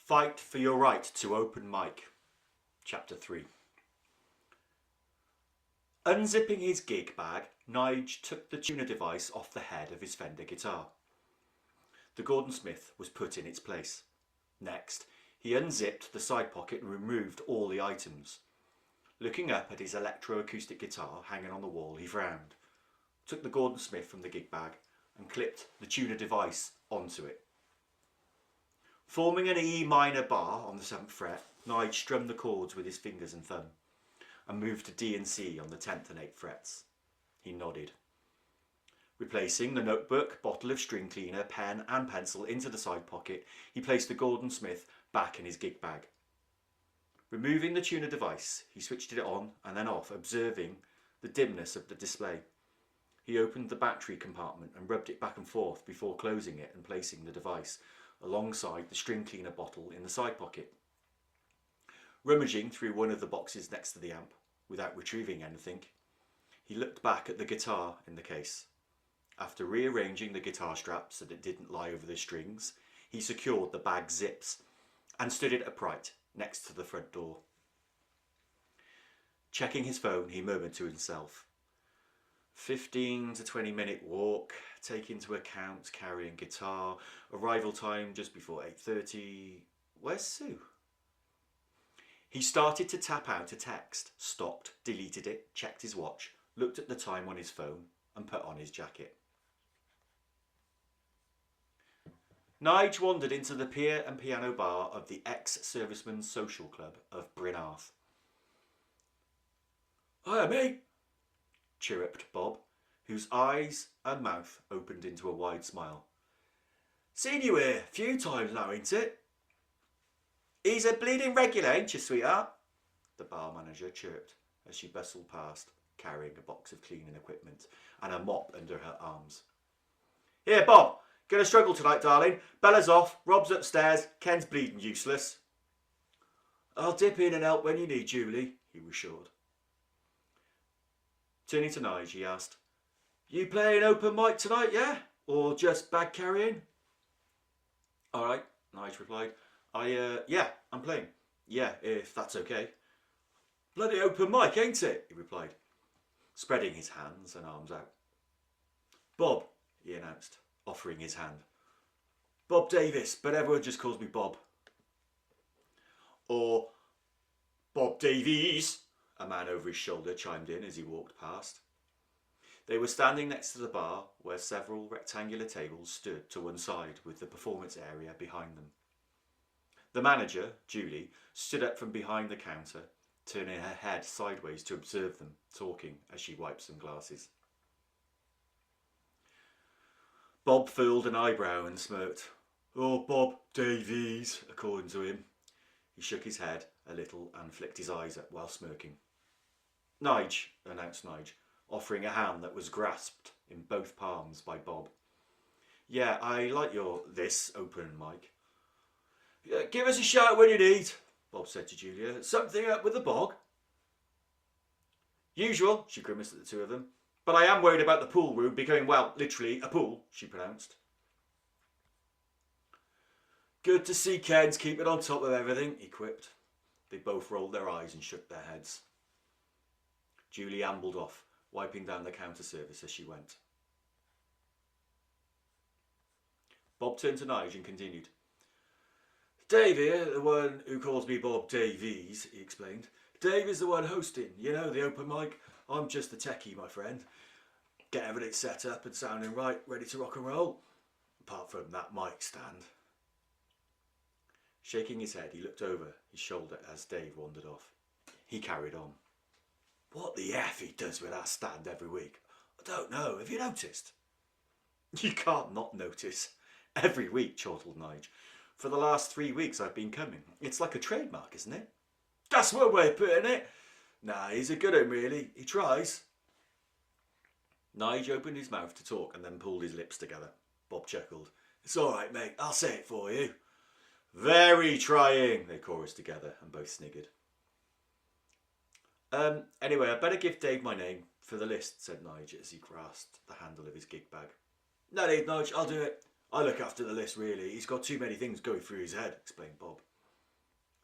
Fight for your right to open mic. Chapter 3. Unzipping his gig bag, Nige took the tuner device off the head of his Fender guitar. The Gordon Smith was put in its place. Next, he unzipped the side pocket and removed all the items. Looking up at his electroacoustic guitar hanging on the wall, he frowned, took the Gordon Smith from the gig bag and clipped the tuner device onto it. Forming an E minor bar on the 7th fret, Nige strummed the chords with his fingers and thumb and moved to D and C on the 10th and 8th frets. He nodded. Replacing the notebook, bottle of string cleaner, pen and pencil into the side pocket, he placed the Gordon Smith back in his gig bag. Removing the tuner device, he switched it on and then off, observing the dimness of the display. He opened the battery compartment and rubbed it back and forth before closing it and placing the device alongside the string cleaner bottle in the side pocket. Rummaging through one of the boxes next to the amp, without retrieving anything, he looked back at the guitar in the case. After rearranging the guitar strap so that it didn't lie over the strings, he secured the bag zips and stood it upright next to the front door. Checking his phone, he murmured to himself, 15 to 20 minute walk, take into account carrying guitar, arrival time just before 8:30. Where's Sue? He started to tap out a text, stopped, deleted it, checked his watch, looked at the time on his phone and put on his jacket. Nige wandered into the pier and piano bar of the ex-servicemen's social club of Brynarth. "Hiya, mate," chirruped Bob, whose eyes and mouth opened into a wide smile. "Seen you here a few times now, ain't it?" "He's a bleeding regular, ain't you, sweetheart?" the bar manager chirped as she bustled past, carrying a box of cleaning equipment and a mop under her arms. "Here, Bob, gonna struggle tonight, darling. Bella's off, Rob's upstairs, Ken's bleeding useless." "I'll dip in and help when you need, Julie," he reassured. Turning to Nige, he asked, "You playing open mic tonight, yeah? Or just bag carrying?" "All right," Nige replied. Yeah, I'm playing. Yeah, if that's okay." "Bloody open mic, ain't it?" he replied, spreading his hands and arms out. "Bob," he announced, offering his hand. "Bob Davis, but everyone just calls me Bob." "Or Bob Davies," a man over his shoulder chimed in as he walked past. They were standing next to the bar where several rectangular tables stood to one side with the performance area behind them. The manager, Julie, stood up from behind the counter, turning her head sideways to observe them, talking as she wiped some glasses. Bob furled an eyebrow and smirked. "Oh, Bob Davies," according to him. He shook his head a little and flicked his eyes up while smirking. "Nige," announced Nige, offering a hand that was grasped in both palms by Bob. "Yeah, I like your this open mic." "Give us a shout when you need," Bob said to Julia. "Something up with the bog?" "Usual," she grimaced at the two of them. "But I am worried about the pool room becoming, well, literally a pool," she pronounced. "Good to see Ken's keeping on top of everything," he quipped. They both rolled their eyes and shook their heads. Julie ambled off, wiping down the counter service as she went. Bob turned to Nige and continued. "Dave here, the one who calls me Bob Davies," he explained. "Dave is the one hosting, you know, the open mic. I'm just the techie, my friend. Get everything set up and sounding right, ready to rock and roll. Apart from that mic stand." Shaking his head, he looked over his shoulder as Dave wandered off. He carried on. "What the F he does with that stand every week, I don't know. Have you noticed?" "You can't not notice. Every week," chortled Nige. "For the last 3 weeks I've been coming. It's like a trademark, isn't it?" "That's one way of putting it. Nah, he's a good one, really. He tries." Nige opened his mouth to talk and then pulled his lips together. Bob chuckled. "It's all right, mate. I'll say it for you." "Very trying," they chorused together and both sniggered. Anyway, I'd better give Dave my name for the list," said Nige as he grasped the handle of his gig bag. "No need, Nige. I'll do it. I look after the list, really. He's got too many things going through his head," explained Bob.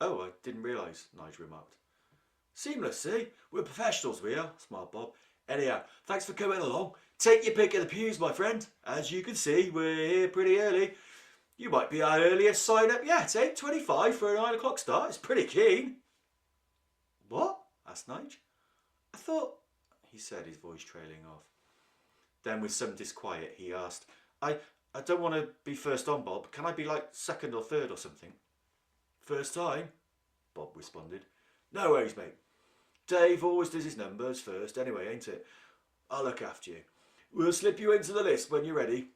Oh, I didn't realise, Nigel remarked. Seamless, see? We're professionals, we are, smiled Bob. Anyhow, thanks for coming along. Take your pick of the pews, my friend. As you can see, we're here pretty early. You might be our earliest sign-up yet, 8:25 for a 9 o'clock start. It's pretty keen. What? Asked Nigel. I thought, he said, his voice trailing off. Then with some disquiet, he asked, I don't want to be first on, Bob. Can I be like second or third or something? First time, Bob responded. No worries, mate. Dave always does his numbers first anyway, ain't it? I'll look after you. We'll slip you into the list when you're ready.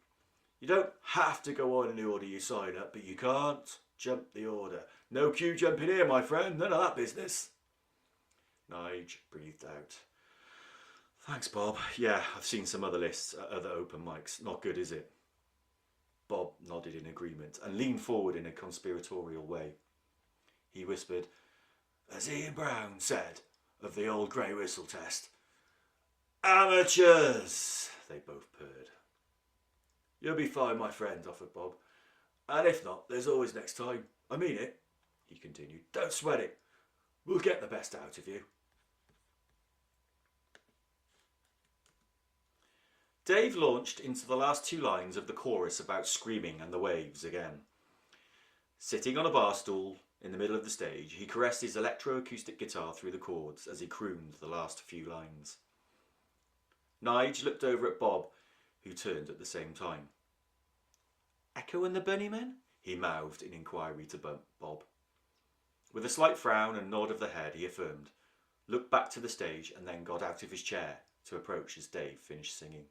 You don't have to go on in the order you sign up, but you can't jump the order. No queue jumping here, my friend. None of that business. Nige breathed out. Thanks, Bob. Yeah, I've seen some other lists at other open mics. Not good, is it? Bob nodded in agreement and leaned forward in a conspiratorial way. He whispered, as Ian Brown said of the old grey whistle test. Amateurs, they both purred. You'll be fine, my friend, offered Bob. And if not, there's always next time. I mean it, he continued. Don't sweat it. We'll get the best out of you. Dave launched into the last two lines of the chorus about screaming and the waves again. Sitting on a bar stool in the middle of the stage, he caressed his electroacoustic guitar through the chords as he crooned the last few lines. Nige looked over at Bob, who turned at the same time. Echo and the Bunnymen? He mouthed in inquiry to Bob. With a slight frown and nod of the head, he affirmed, looked back to the stage and then got out of his chair to approach as Dave finished singing.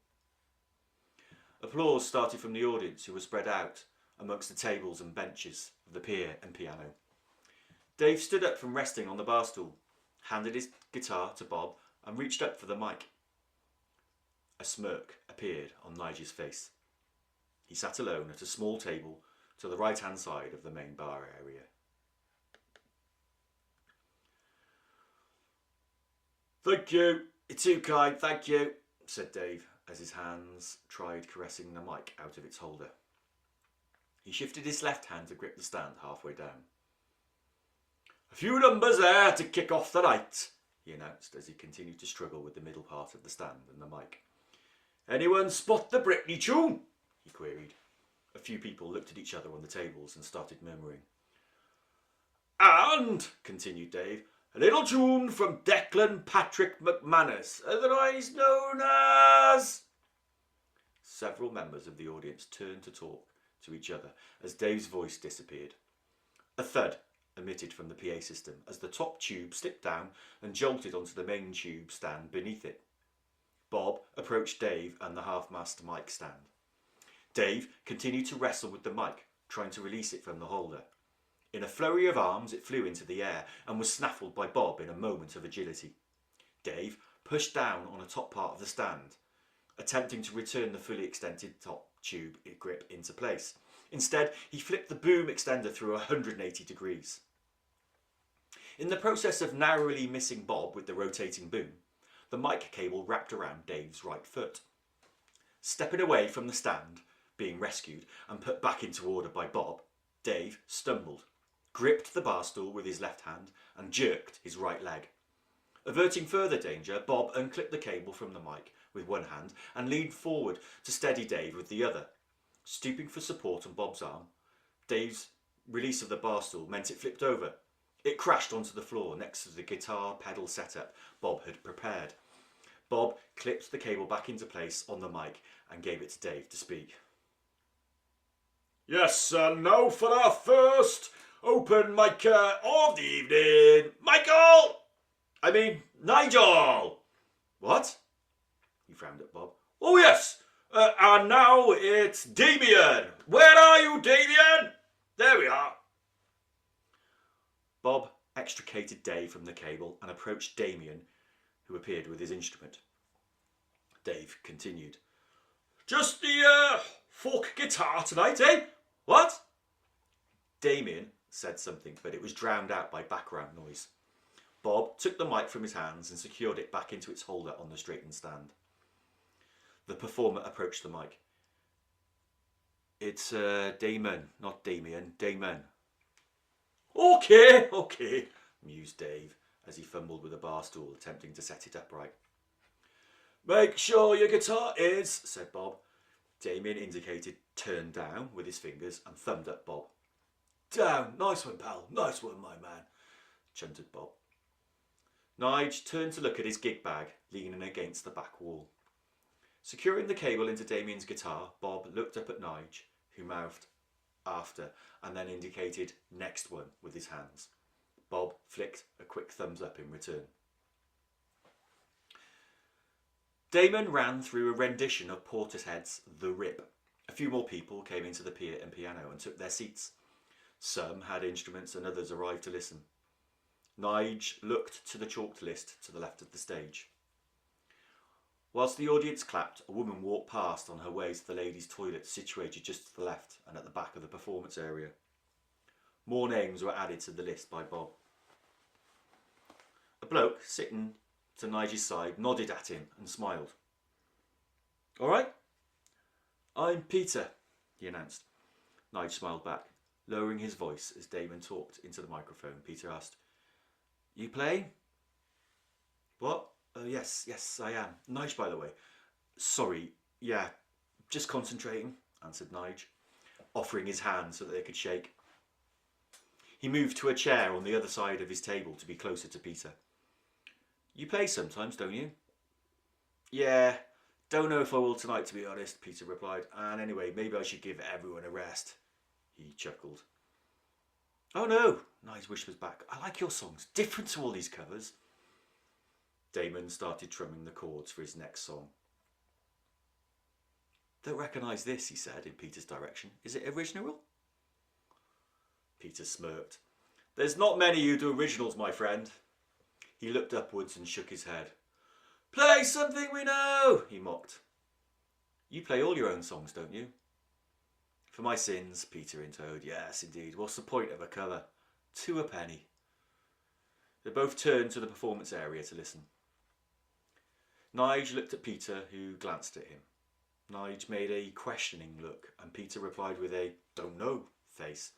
Applause started from the audience, who were spread out amongst the tables and benches of the pier and piano. Dave stood up from resting on the bar stool, handed his guitar to Bob and reached up for the mic. A smirk appeared on Nigel's face. He sat alone at a small table to the right-hand side of the main bar area. Thank you. You're too kind, thank you, said Dave, as his hands tried caressing the mic out of its holder. He shifted his left hand to grip the stand halfway down. A few numbers there to kick off the night, he announced as he continued to struggle with the middle part of the stand and the mic. Anyone spot the Britney tune? He queried. A few people looked at each other on the tables and started murmuring. And, continued Dave, a little tune from Declan Patrick McManus, otherwise known as... Several members of the audience turned to talk to each other as Dave's voice disappeared. A thud emitted from the PA system as the top tube slipped down and jolted onto the main tube stand beneath it. Bob approached Dave and the half-mast mic stand. Dave continued to wrestle with the mic, trying to release it from the holder. In a flurry of arms, it flew into the air and was snaffled by Bob in a moment of agility. Dave pushed down on a top part of the stand, attempting to return the fully extended top tube grip into place. Instead, he flipped the boom extender through 180 degrees. In the process of narrowly missing Bob with the rotating boom, the mic cable wrapped around Dave's right foot. Stepping away from the stand, being rescued and put back into order by Bob, Dave stumbled, gripped the bar stool with his left hand and jerked his right leg. Averting further danger, Bob unclipped the cable from the mic with one hand and leaned forward to steady Dave with the other. Stooping for support on Bob's arm, Dave's release of the bar stool meant it flipped over. It crashed onto the floor next to the guitar pedal setup Bob had prepared. Bob clipped the cable back into place on the mic and gave it to Dave to speak. Yes, and now for our first open micer of the evening. Nigel! What? He frowned at Bob. Oh, yes! And now it's Damien. Where are you, Damien? There we are. Bob extricated Dave from the cable and approached Damien, who appeared with his instrument. Dave continued. Just the folk guitar tonight, eh? What? Damien said something, but it was drowned out by background noise. Bob took the mic from his hands and secured it back into its holder on the straightened stand. The performer approached the mic. It's Damon, not Damien, Damon. Okay, okay, mused Dave as he fumbled with a bar stool, attempting to set it upright. Make sure your guitar is, said Bob. Damien indicated turn down with his fingers and thumbed up Bob. Down, nice one, pal, nice one, my man, chanted Bob. Nige turned to look at his gig bag leaning against the back wall. Securing the cable into Damien's guitar, Bob looked up at Nige, who mouthed after and then indicated next one with his hands. Bob flicked a quick thumbs up in return. Damon ran through a rendition of Portishead's The Rip. A few more people came into the piano and took their seats. Some had instruments and others arrived to listen. Nige looked to the chalked list to the left of the stage. Whilst the audience clapped, a woman walked past on her way to the ladies' toilet situated just to the left and at the back of the performance area. More names were added to the list by Bob. A bloke sitting to Nige's side nodded at him and smiled. All right? I'm Peter, he announced. Nige smiled back, lowering his voice as Damon talked into the microphone. Peter asked, You playing? What? Yes, I am. Nige, by the way. Sorry, yeah, just concentrating, answered Nige, offering his hand so that they could shake. He moved to a chair on the other side of his table to be closer to Peter. You play sometimes, don't you? Yeah, don't know if I will tonight, to be honest, Peter replied. And anyway, maybe I should give everyone a rest. He chuckled. Oh no, Nige whispers back. I like your songs, different to all these covers. Damon started strumming the chords for his next song. Don't recognise this, he said in Peter's direction. Is it original? Peter smirked. There's not many who do originals, my friend. He looked upwards and shook his head. Play something we know, he mocked. You play all your own songs, don't you? For my sins, Peter intoned. Yes, indeed. What's the point of a cover? 2 a penny. They both turned to the performance area to listen. Nige looked at Peter, who glanced at him. Nige made a questioning look, and Peter replied with a don't know face.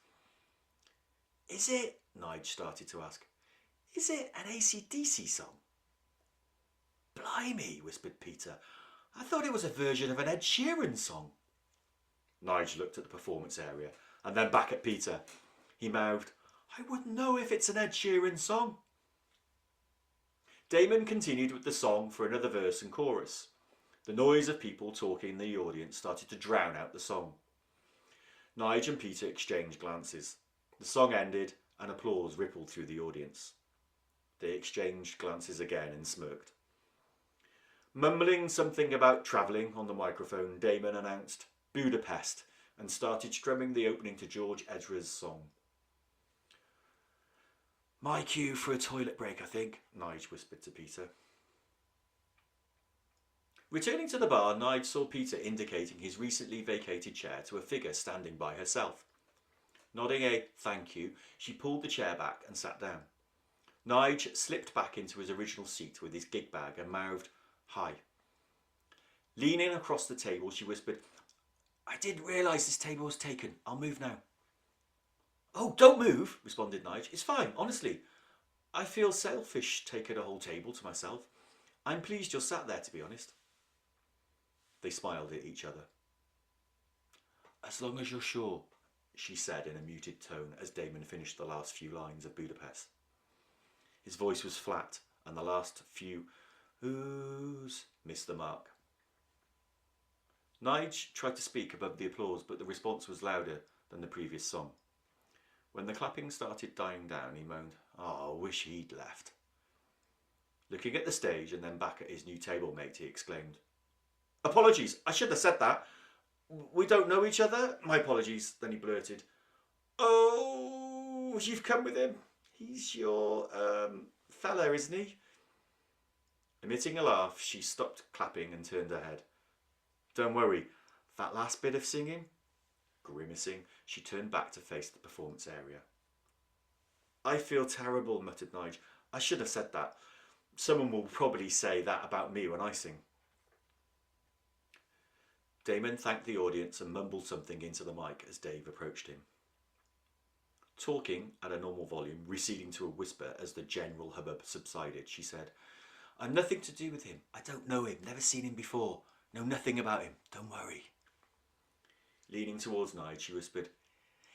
Is it, Nige started to ask, is it an AC/DC song? Blimey, whispered Peter. I thought it was a version of an Ed Sheeran song. Nige looked at the performance area, and then back at Peter. He mouthed, I wouldn't know if it's an Ed Sheeran song. Damon continued with the song for another verse and chorus. The noise of people talking in the audience started to drown out the song. Nige and Peter exchanged glances. The song ended and applause rippled through the audience. They exchanged glances again and smirked. Mumbling something about travelling on the microphone, Damon announced Budapest and started strumming the opening to George Ezra's song. My cue for a toilet break, I think, Nige whispered to Peter. Returning to the bar, Nige saw Peter indicating his recently vacated chair to a figure standing by herself. Nodding a thank you, she pulled the chair back and sat down. Nige slipped back into his original seat with his gig bag and mouthed, Hi. Leaning across the table, she whispered, I didn't realise this table was taken. I'll move now. Oh, don't move, responded Nige. It's fine, honestly. I feel selfish taking a whole table to myself. I'm pleased you're sat there, to be honest. They smiled at each other. As long as you're sure, she said in a muted tone as Damon finished the last few lines of Budapest. His voice was flat, and the last few oohs missed the mark. Nige tried to speak above the applause, but the response was louder than the previous song. When the clapping started dying down, he moaned, I wish he'd left. Looking at the stage and then back at his new table mate, he exclaimed, Apologies, I should have said that. We don't know each other? My apologies. Then he blurted, Oh, you've come with him? He's your, fella, isn't he? Emitting a laugh, she stopped clapping and turned her head. Don't worry, that last bit of singing? Grimacing, she turned back to face the performance area. I feel terrible, muttered Nige. I should have said that. Someone will probably say that about me when I sing. Damon thanked the audience and mumbled something into the mic as Dave approached him. Talking at a normal volume, receding to a whisper as the general hubbub subsided, she said, "I'm nothing to do with him. I don't know him, never seen him before. Know nothing about him, don't worry." Leaning towards Nige, she whispered,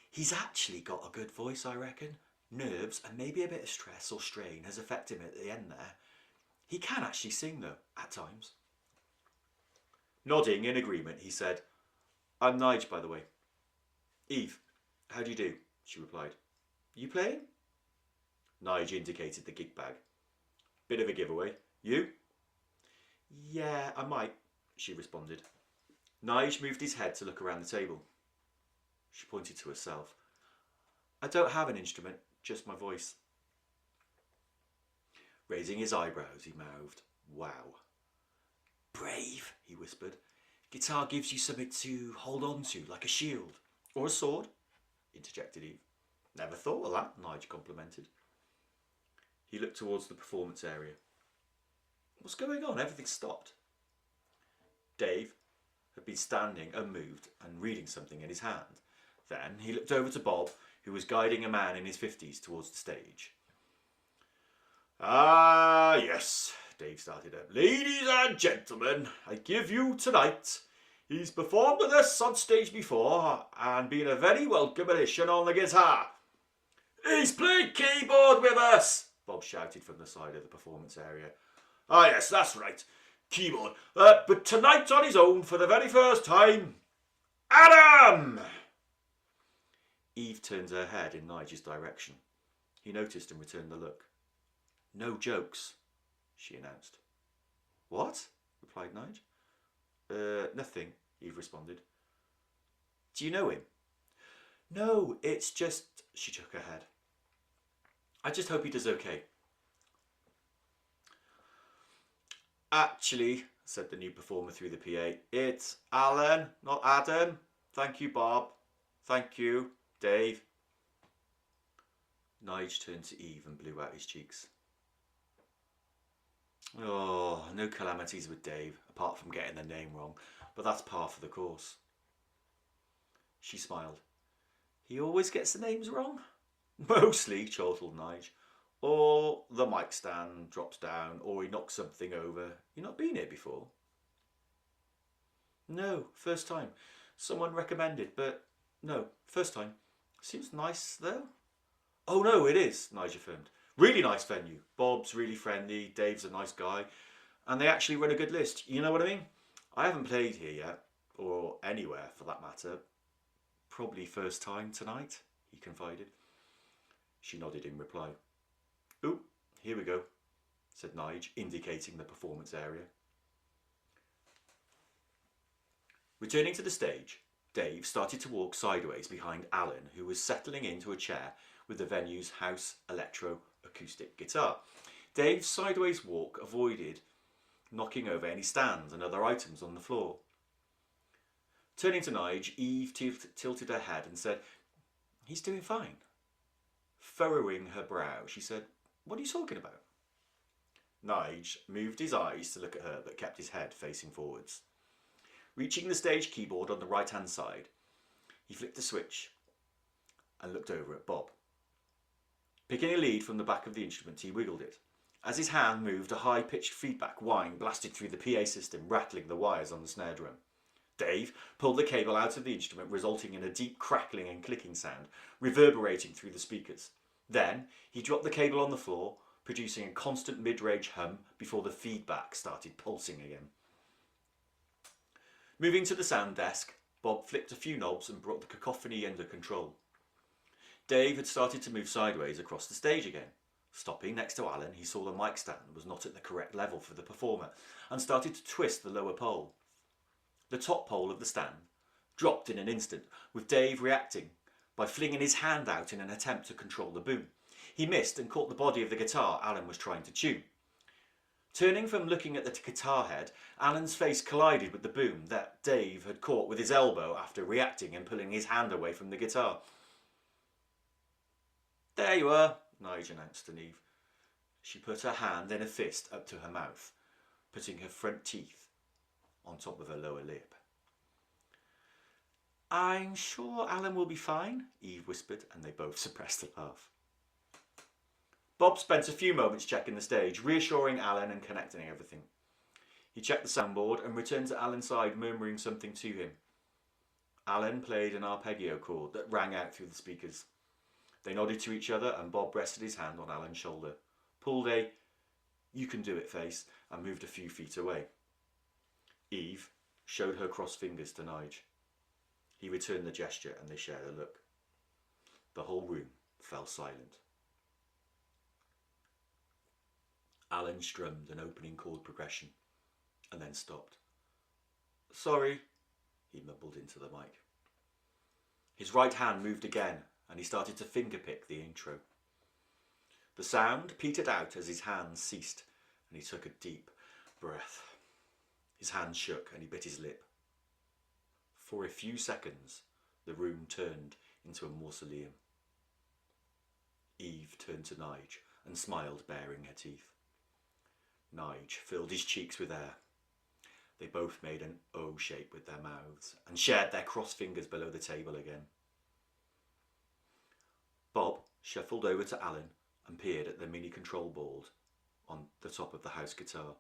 "He's actually got a good voice, I reckon. Nerves and maybe a bit of stress or strain has affected him at the end there. He can actually sing, though, at times." Nodding in agreement, he said, "I'm Nige, by the way." "Eve, how do you do?" she replied. "You playing?" Nige indicated the gig bag. "Bit of a giveaway. You?" "Yeah, I might," she responded. Nige moved his head to look around the table. She pointed to herself. "I don't have an instrument, just my voice." Raising his eyebrows, he mouthed, "Wow." "Brave," he whispered. "Guitar gives you something to hold on to, like a shield." "Or a sword," interjected Eve. "Never thought of that," Nige complimented. He looked towards the performance area. "What's going on? Everything's stopped." Dave had been standing unmoved and reading something in his hand. Then he looked over to Bob, who was guiding a man in his 50s towards the stage. "Ah, yes," Dave started up. "Ladies and gentlemen, I give you tonight. He's performed with us on stage before and been a very welcome addition on the guitar." "He's played keyboard with us," Bob shouted from the side of the performance area. "Ah, yes, that's right. Keyboard. But tonight on his own for the very first time, Adam!" Eve turned her head in Nigel's direction. He noticed and returned the look. "No jokes," she announced. "What?" replied Nige. Nothing," Eve responded. "Do you know him?" "No, it's just..." She shook her head. "I just hope he does okay." "Actually," said the new performer through the PA, "it's Alan, not Adam. Thank you, Bob. Thank you, Dave." Nige turned to Eve and blew out his cheeks. "Oh, no calamities with Dave, apart from getting the name wrong, but that's par for the course." She smiled. "He always gets the names wrong?" "Mostly," chortled Nige. "Or the mic stand drops down, or he knocks something over. You not been here before?" "No, first time. Someone recommended, but no, first time. Seems nice, though." "Oh no, it is," Nige affirmed. "Really nice venue. Bob's really friendly, Dave's a nice guy, and they actually run a good list. You know what I mean? I haven't played here yet, or anywhere for that matter. Probably first time tonight," he confided. She nodded in reply. "Oh, here we go," said Nige, indicating the performance area. Returning to the stage, Dave started to walk sideways behind Alan, who was settling into a chair with the venue's house electro acoustic guitar. Dave's sideways walk avoided knocking over any stands and other items on the floor. Turning to Nige, Eve tilted her head and said, "He's doing fine." Furrowing her brow, she said, "What are you talking about?" Nige moved his eyes to look at her but kept his head facing forwards. Reaching the stage keyboard on the right-hand side, he flicked a switch and looked over at Bob. Picking a lead from the back of the instrument, he wiggled it. As his hand moved, a high-pitched feedback whine blasted through the PA system, rattling the wires on the snare drum. Dave pulled the cable out of the instrument, resulting in a deep crackling and clicking sound, reverberating through the speakers. Then he dropped the cable on the floor, producing a constant mid-range hum before the feedback started pulsing again. Moving to the sound desk, Bob flicked a few knobs and brought the cacophony under control. Dave had started to move sideways across the stage again. Stopping next to Alan, he saw the mic stand was not at the correct level for the performer and started to twist the lower pole. The top pole of the stand dropped in an instant, with Dave reacting by flinging his hand out in an attempt to control the boom. He missed and caught the body of the guitar Alan was trying to tune. Turning from looking at the guitar head, Alan's face collided with the boom that Dave had caught with his elbow after reacting and pulling his hand away from the guitar. "There you are," Nige announced to Eve. She put her hand in a fist up to her mouth, putting her front teeth on top of her lower lip. I'm sure Alan will be fine, Eve whispered, and they both suppressed a laugh. Bob spent a few moments checking the stage, reassuring Alan and connecting everything. He checked the soundboard and returned to Alan's side, murmuring something to him. Alan played an arpeggio chord that rang out through the speakers. They nodded to each other and Bob rested his hand on Alan's shoulder, pulled a "you can do it" face and moved a few feet away. Eve showed her crossed fingers to Nige. He returned the gesture and they shared a look. The whole room fell silent. Alan strummed an opening chord progression and then stopped. "Sorry," he mumbled into the mic. His right hand moved again and he started to fingerpick the intro. The sound petered out as his hands ceased and he took a deep breath. His hands shook and he bit his lip. For a few seconds, the room turned into a mausoleum. Eve turned to Nige and smiled, baring her teeth. Nige filled his cheeks with air. They both made an O shape with their mouths and shared their crossed fingers below the table again. Bob shuffled over to Alan and peered at the mini control board on the top of the house guitar.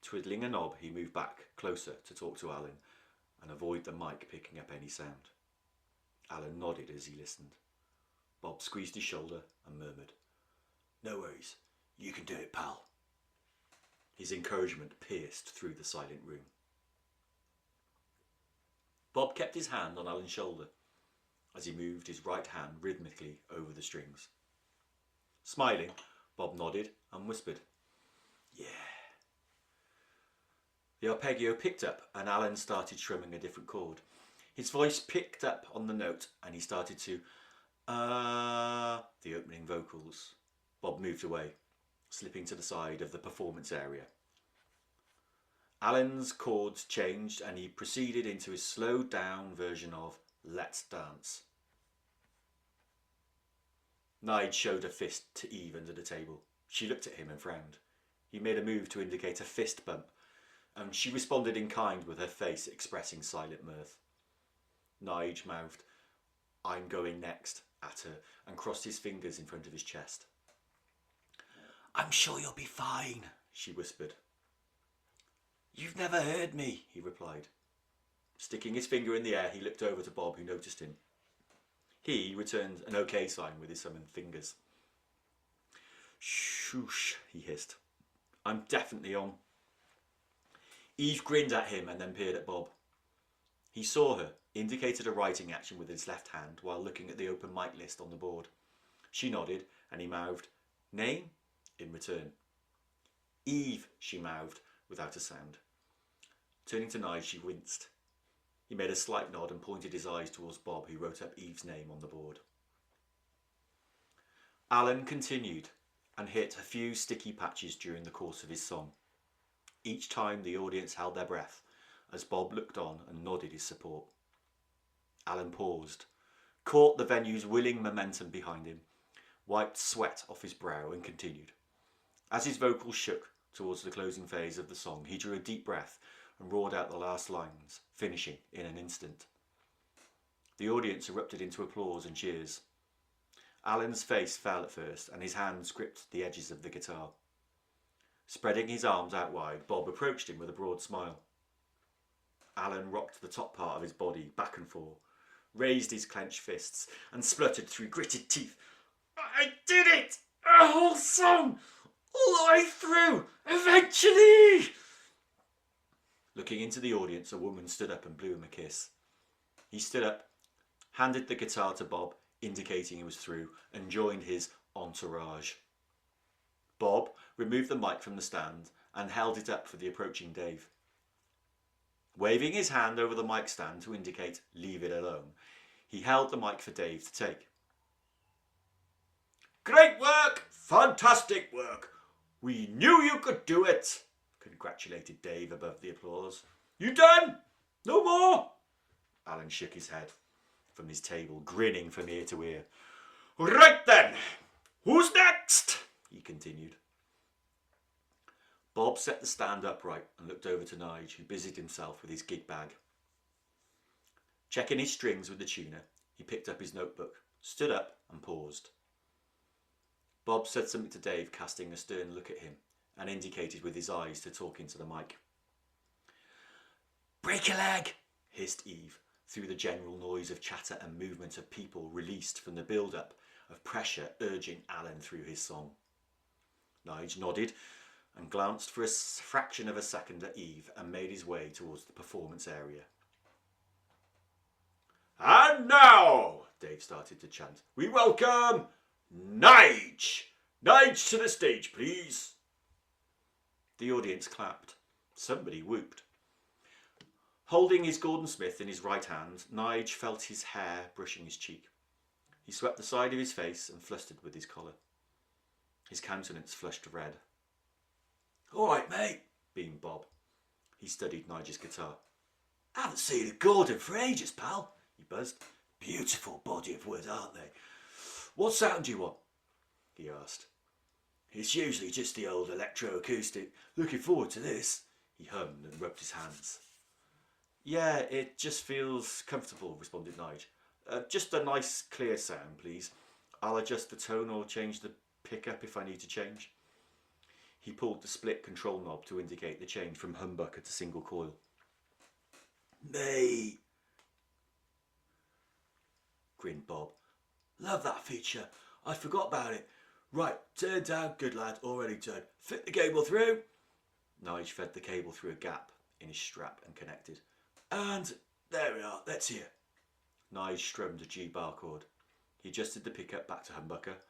Twiddling a knob, he moved back closer to talk to Alan and avoid the mic picking up any sound. Alan nodded as he listened. Bob squeezed his shoulder and murmured, "No worries, you can do it, pal." His encouragement pierced through the silent room. Bob kept his hand on Alan's shoulder as he moved his right hand rhythmically over the strings. Smiling, Bob nodded and whispered, "Yeah." The arpeggio picked up and Alan started strumming a different chord. His voice picked up on the note and he started to the opening vocals. Bob moved away, slipping to the side of the performance area. Alan's chords changed and he proceeded into his slowed down version of "Let's Dance." Nige showed a fist to Eve under the table. She looked at him and frowned. He made a move to indicate a fist bump, and she responded in kind with her face expressing silent mirth. Nige mouthed, "I'm going next," at her and crossed his fingers in front of his chest. "I'm sure you'll be fine," she whispered. "You've never heard me," he replied. Sticking his finger in the air, he looked over to Bob, who noticed him. He returned an OK sign with his summoned fingers. "Shoosh," he hissed. "I'm definitely on." Eve grinned at him and then peered at Bob. He saw her, indicated a writing action with his left hand while looking at the open mic list on the board. She nodded and he mouthed, "Name?" in return. "Eve," she mouthed without a sound. Turning to Nige, she winced. He made a slight nod and pointed his eyes towards Bob, who wrote up Eve's name on the board. Alan continued and hit a few sticky patches during the course of his song. Each time the audience held their breath as Bob looked on and nodded his support. Alan paused, caught the venue's willing momentum behind him, wiped sweat off his brow and continued. As his vocals shook towards the closing phase of the song, he drew a deep breath and roared out the last lines, finishing in an instant. The audience erupted into applause and cheers. Alan's face fell at first and his hands gripped the edges of the guitar. Spreading his arms out wide, Bob approached him with a broad smile. Alan rocked the top part of his body back and forth, raised his clenched fists and spluttered through gritted teeth, "I did it! A whole song! All the way through! Eventually!" Looking into the audience, a woman stood up and blew him a kiss. He stood up, handed the guitar to Bob, indicating he was through, and joined his entourage. Bob removed the mic from the stand and held it up for the approaching Dave. Waving his hand over the mic stand to indicate "leave it alone," he held the mic for Dave to take. "Great work! Fantastic work! We knew you could do it!" congratulated Dave above the applause. "You done? No more?" Alan shook his head from his table, grinning from ear to ear. "Right then, who's next?" he continued. Bob set the stand upright and looked over to Nige, who busied himself with his gig bag. Checking his strings with the tuner, he picked up his notebook, stood up and paused. Bob said something to Dave, casting a stern look at him, and indicated with his eyes to talk into the mic. "Break a leg," hissed Eve, through the general noise of chatter and movement of people released from the build-up of pressure urging Alan through his song. Nige nodded and glanced for a fraction of a second at Eve and made his way towards the performance area. "And now," Dave started to chant, "we welcome Nige! Nige to the stage, please." The audience clapped. Somebody whooped. Holding his Gordon Smith in his right hand, Nige felt his hair brushing his cheek. He swept the side of his face and flustered with his collar. His countenance flushed red. "All right, mate," beamed Bob. He studied Nige's guitar. "Haven't seen a Gordon for ages, pal," he buzzed. "Beautiful body of wood, aren't they? What sound do you want?" he asked. "It's usually just the old electroacoustic. Looking forward to this," he hummed and rubbed his hands. "Yeah, it just feels comfortable," responded Nige. "Just a nice, clear sound, please. I'll adjust the tone or change the pickup if I need to change." He pulled the split control knob to indicate the change from humbucker to single coil. "Mate," grinned Bob. "Love that feature. I forgot about it. Right, turn down, good lad, already turned. Fit the cable through." Nige fed the cable through a gap in his strap and connected. "And there we are, let's hear." Nige strummed a G bar chord. He adjusted the pickup back to humbucker,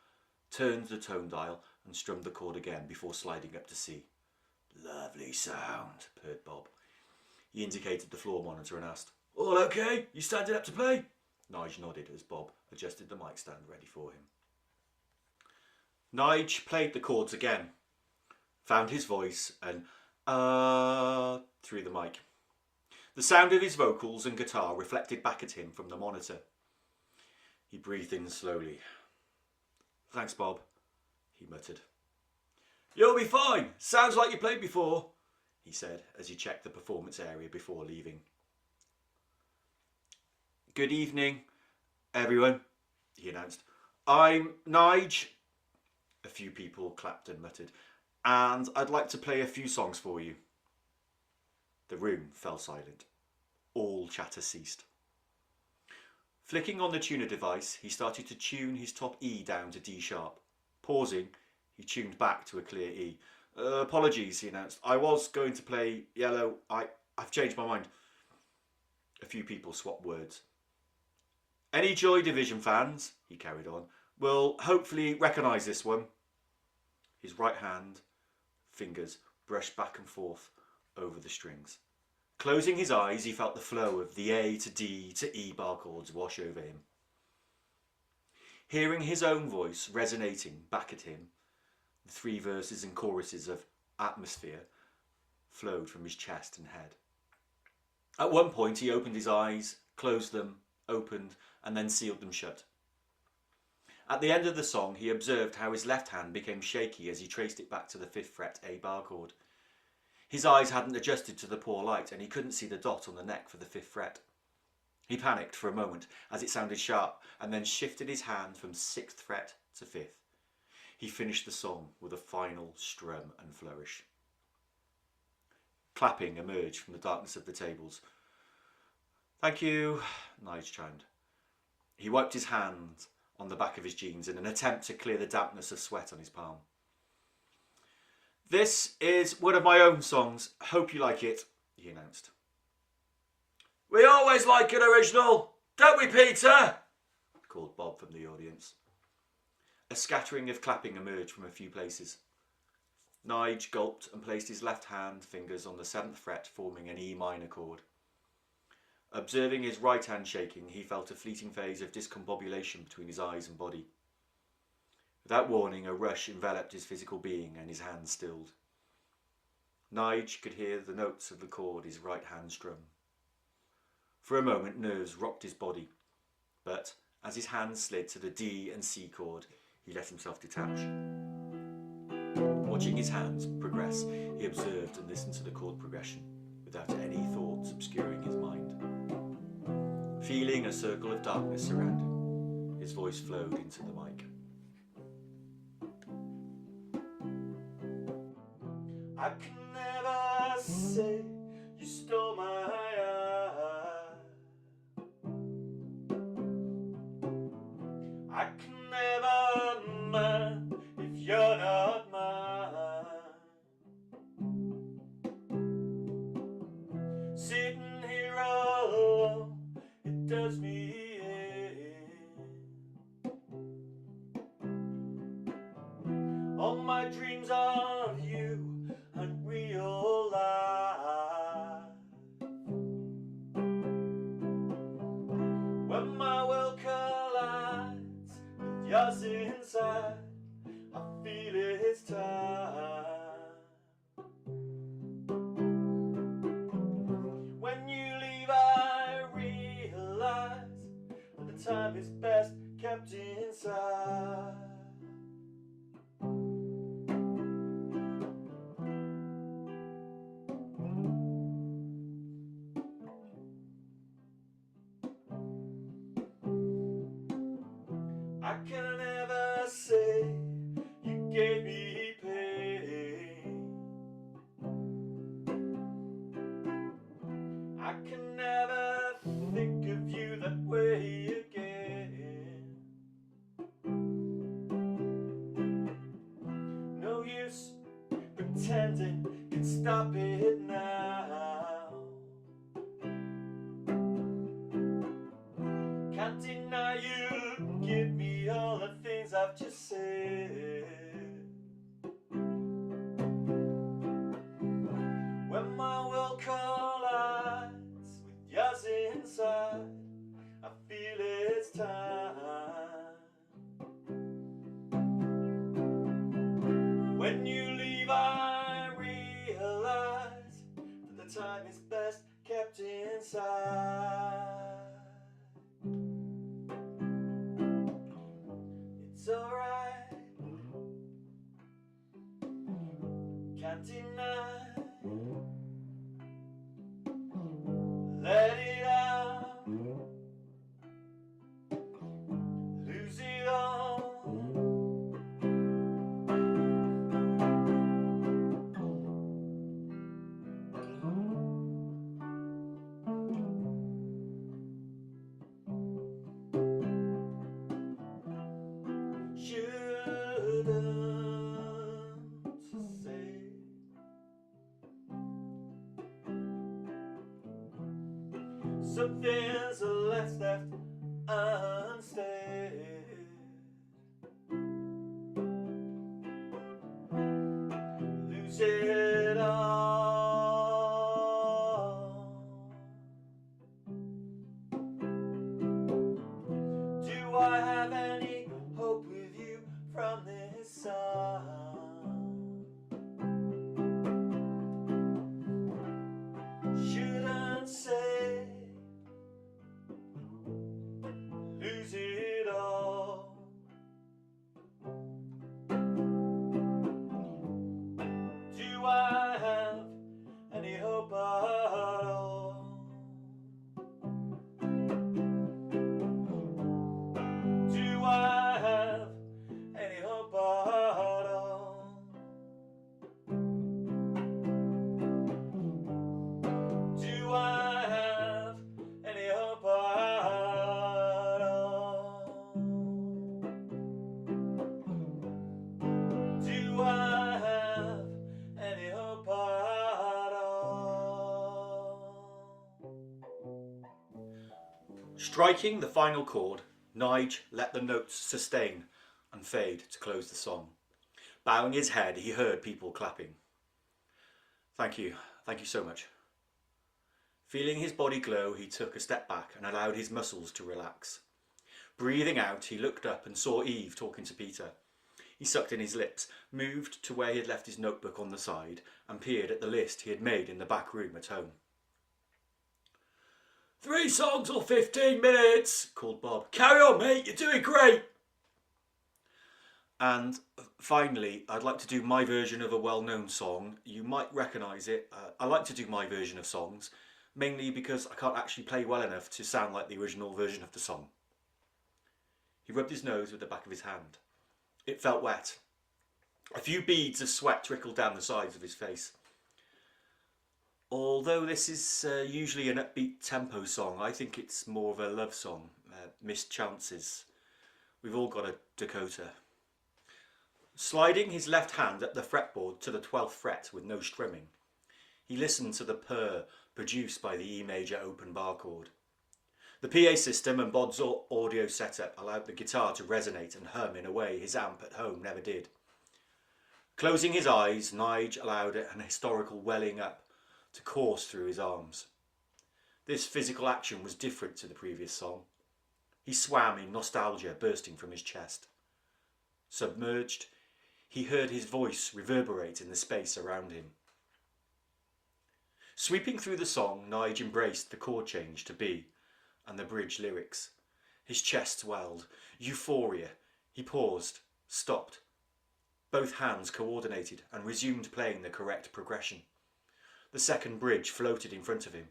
turned the tone dial and strummed the chord again before sliding up to C. "Lovely sound," purred Bob. He indicated the floor monitor and asked, "All okay? You standing up to play?" Nige nodded as Bob adjusted the mic stand ready for him. Nige played the chords again, found his voice and through the mic. The sound of his vocals and guitar reflected back at him from the monitor. He breathed in slowly. "Thanks, Bob," he muttered. "You'll be fine. Sounds like you played before," he said as he checked the performance area before leaving. "Good evening, everyone," he announced. "I'm Nige." A few people clapped and muttered, "And I'd like to play a few songs for you." The room fell silent. All chatter ceased. Flicking on the tuner device, he started to tune his top E down to D sharp. Pausing, he tuned back to a clear E. "Apologies," he announced. "I was going to play Yellow. I've changed my mind." A few people swapped words. "Any Joy Division fans," he carried on, "will hopefully recognise this one." His right hand fingers brushed back and forth over the strings. Closing his eyes, he felt the flow of the A to D to E bar chords wash over him. Hearing his own voice resonating back at him, the three verses and choruses of Atmosphere flowed from his chest and head. At one point he opened his eyes, closed them, opened, and then sealed them shut. At the end of the song, he observed how his left hand became shaky as he traced it back to the 5th fret A bar chord. His eyes hadn't adjusted to the poor light and he couldn't see the dot on the neck for the 5th fret. He panicked for a moment as it sounded sharp and then shifted his hand from 6th fret to 5th. He finished the song with a final strum and flourish. Clapping emerged from the darkness of the tables. "Thank you," Nige chimed. He wiped his hand on the back of his jeans in an attempt to clear the dampness of sweat on his palm. "This is one of my own songs. Hope you like it," he announced. "We always like an original, don't we, Peter?" called Bob from the audience. A scattering of clapping emerged from a few places. Nige gulped and placed his left hand fingers on the 7th fret, forming an E minor chord. Observing his right hand shaking, he felt a fleeting phase of discombobulation between his eyes and body. Without warning, a rush enveloped his physical being and his hands stilled. Nige could hear the notes of the chord his right hand strummed. For a moment, nerves rocked his body, but as his hands slid to the D and C chord, he let himself detach. Watching his hands progress, he observed and listened to the chord progression, without any thoughts obscuring his mind. feeling a circle of darkness surround him. His voice flowed into the mic. I can never say you stole my eye. I can never mind if you're not mine. Sitting here alone, it does me in. All my dreams of you unreal life. When my world collides with yours inside, I feel it's time. When you leave, I realize that the time is best kept inside. I can never say you gave me pain. I can never think of you that way again. No use pretending can stop it now. Can't deny you give me all the things I've just said. When my world collides with yours inside, I feel it's time. When you leave, I realize that the time is best kept inside. It's alright, can't deny. Let it out, lose it all. Shouldn't say some things are left unsaid. Lose it all. Do I have any hope with you from this song? Shouldn't say lose it all. Do I have any hope at all? Do I have any hope at all? Do I have any hope at all? Do I have any hope at all? Striking the final chord, Nige let the notes sustain and fade to close the song. Bowing his head, he heard people clapping. Thank you so much. Feeling his body glow, he took a step back and allowed his muscles to relax. Breathing out, he looked up and saw Eve talking to Peter. He sucked in his lips, moved to where he had left his notebook on the side, and peered at the list he had made in the back room at home. 3 songs or 15 minutes, called Bob. Carry on, mate, you're doing great. And finally, I'd like to do my version of a well-known song. You might recognise it. I like to do my version of songs. mainly because I can't actually play well enough to sound like the original version of the song. He rubbed his nose with the back of his hand. It felt wet. A few beads of sweat trickled down the sides of his face. Although this is usually an upbeat tempo song, I think it's more of a love song. Missed chances. We've all got a Dakota. Sliding his left hand up the fretboard to the 12th fret with no strumming, he listened to the purr produced by the E major open bar chord. The PA system and Bod's audio setup allowed the guitar to resonate and hum in a way his amp at home never did. Closing his eyes, Nige allowed an historical welling up to course through his arms. This physical action was different to the previous song. He swam in nostalgia bursting from his chest. Submerged, he heard his voice reverberate in the space around him. Sweeping through the song, Nige embraced the chord change to B and the bridge lyrics. His chest swelled. Euphoria. He paused, stopped. Both hands coordinated and resumed playing the correct progression. The second bridge floated in front of him.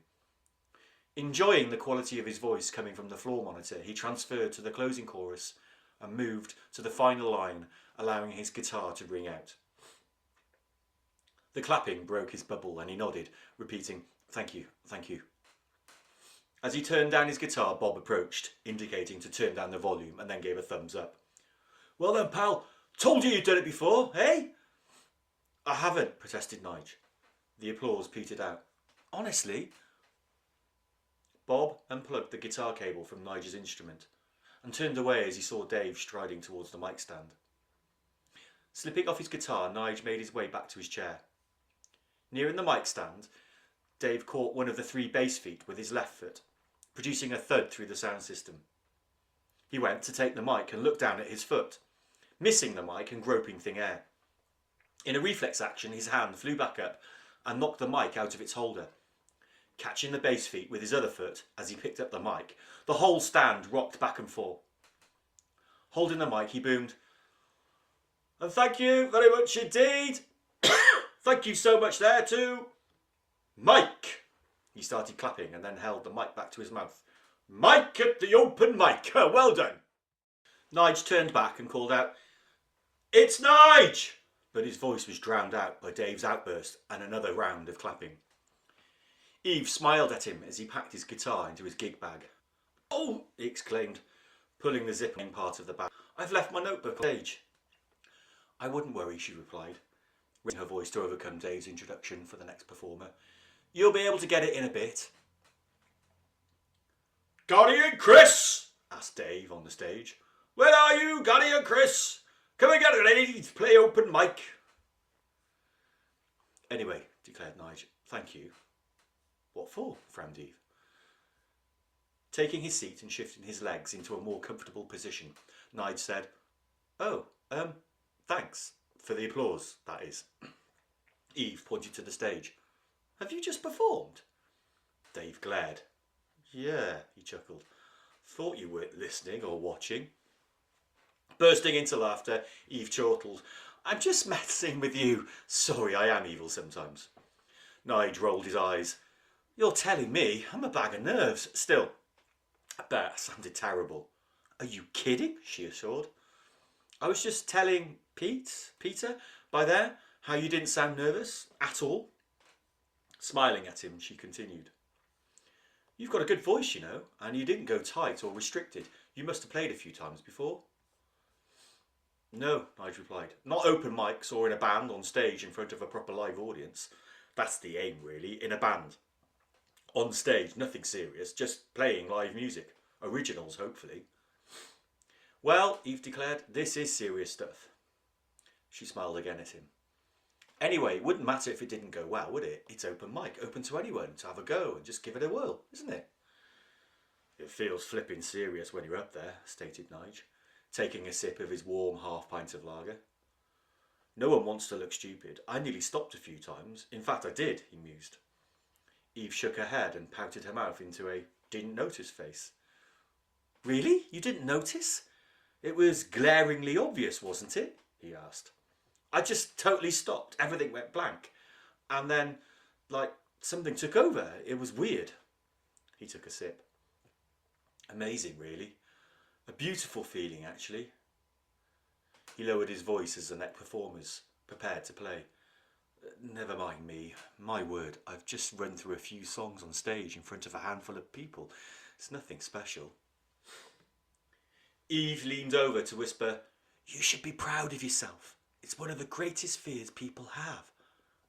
Enjoying the quality of his voice coming from the floor monitor, he transferred to the closing chorus and moved to the final line, allowing his guitar to ring out. The clapping broke his bubble and he nodded, repeating, "Thank you, thank you." As he turned down his guitar, Bob approached, indicating to turn down the volume, and then gave a thumbs up. "Well then, pal, told you you'd done it before, eh?" "I haven't," protested Nige. The applause petered out. "Honestly?" Bob unplugged the guitar cable from Nige's instrument and turned away as he saw Dave striding towards the mic stand. Slipping off his guitar, Nige made his way back to his chair. Nearing the mic stand, Dave caught one of the 3 bass feet with his left foot, producing a thud through the sound system. He went to take the mic and looked down at his foot, missing the mic and groping thin air. In a reflex action, his hand flew back up and knocked the mic out of its holder. Catching the bass feet with his other foot as he picked up the mic, the whole stand rocked back and forth. Holding the mic, he boomed, "And thank you very much indeed. Thank you so much there to Mike." He started clapping and then held the mic back to his mouth. "Mike at the open mic. Well done." Nige turned back and called out, "It's Nige!" But his voice was drowned out by Dave's outburst and another round of clapping. Eve smiled at him as he packed his guitar into his gig bag. "Oh!" he exclaimed, pulling the zipping part of the bag. "I've left my notebook on stage." "I wouldn't worry," she replied, raising her voice to overcome Dave's introduction for the next performer. "You'll be able to get it in a bit." "Gary and Chris?" asked Dave on the stage. "Where are you, Gary and Chris? Come and get ready to play open mic." "Anyway," declared Nige, "thank you." "What for?" frowned Eve. Taking his seat and shifting his legs into a more comfortable position, Nige said, "Oh, thanks. For the applause, that is." Eve pointed to the stage. "Have you just performed?" Dave glared. "Yeah," he chuckled. "Thought you weren't listening or watching." Bursting into laughter, Eve chortled, "I'm just messing with you. Sorry, I am evil sometimes." Nige rolled his eyes. "You're telling me I'm a bag of nerves. Still, that sounded terrible." "Are you kidding?" she assured. "I was just telling Peter, by there, how you didn't sound nervous at all." Smiling at him, she continued, "You've got a good voice, you know, and you didn't go tight or restricted. You must have played a few times before." "No," Nige replied. "Not open mics or in a band on stage in front of a proper live audience. That's the aim, really, in a band. On stage, nothing serious, just playing live music. Originals, hopefully." "Well," Eve declared, "this is serious stuff." She smiled again at him. "Anyway, it wouldn't matter if it didn't go well, would it? It's open mic, open to anyone to have a go and just give it a whirl, isn't it?" "It feels flipping serious when you're up there," stated Nige, taking a sip of his warm half-pint of lager. "No one wants to look stupid. I nearly stopped a few times. In fact, I did," he mused. Eve shook her head and pouted her mouth into a "didn't notice" face. "Really? You didn't notice? It was glaringly obvious, wasn't it?" he asked. "I just totally stopped. Everything went blank. And then, like, Something took over. It was weird. He took a sip. Amazing, really. A beautiful feeling, actually. He lowered his voice as the next performers prepared to play. Never mind me. My word, I've just run through a few songs on stage in front of a handful of people. It's nothing special. Eve leaned over to whisper, "You should be proud of yourself. It's one of the greatest fears people have.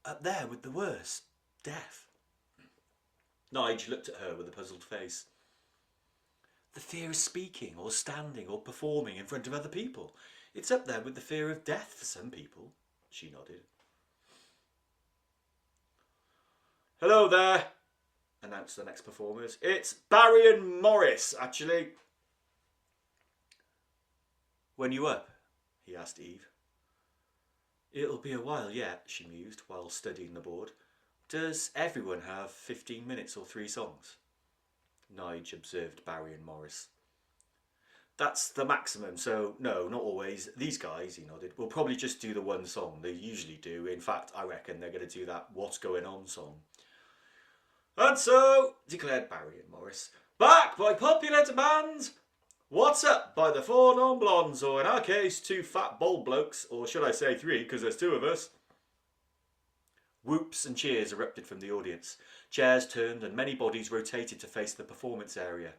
Up there with the worst, death." Nige looked at her with a puzzled face. "The fear of speaking or standing or performing in front of other people. It's up there with the fear of death for some people." She nodded. "Hello there," announced the next performers. "It's Barry and Morris, actually." "When you up?" he asked Eve. "It'll be a while yet," she mused while studying the board. "Does everyone have 15 minutes or 3 songs?" Nige observed Barry and Morris. "That's the maximum, so no, not always. These guys," he nodded, "will probably just do the one song. They usually do. In fact, I reckon they're going to do that What's Going On song." "And so," declared Barry and Morris, "back by popular demand, What's Up by the 4 Non-Blondes, or in our case, 2 fat bald blokes, or should I say 3, because there's 2 of us." Whoops and cheers erupted from the audience. Chairs turned and many bodies rotated to face the performance area.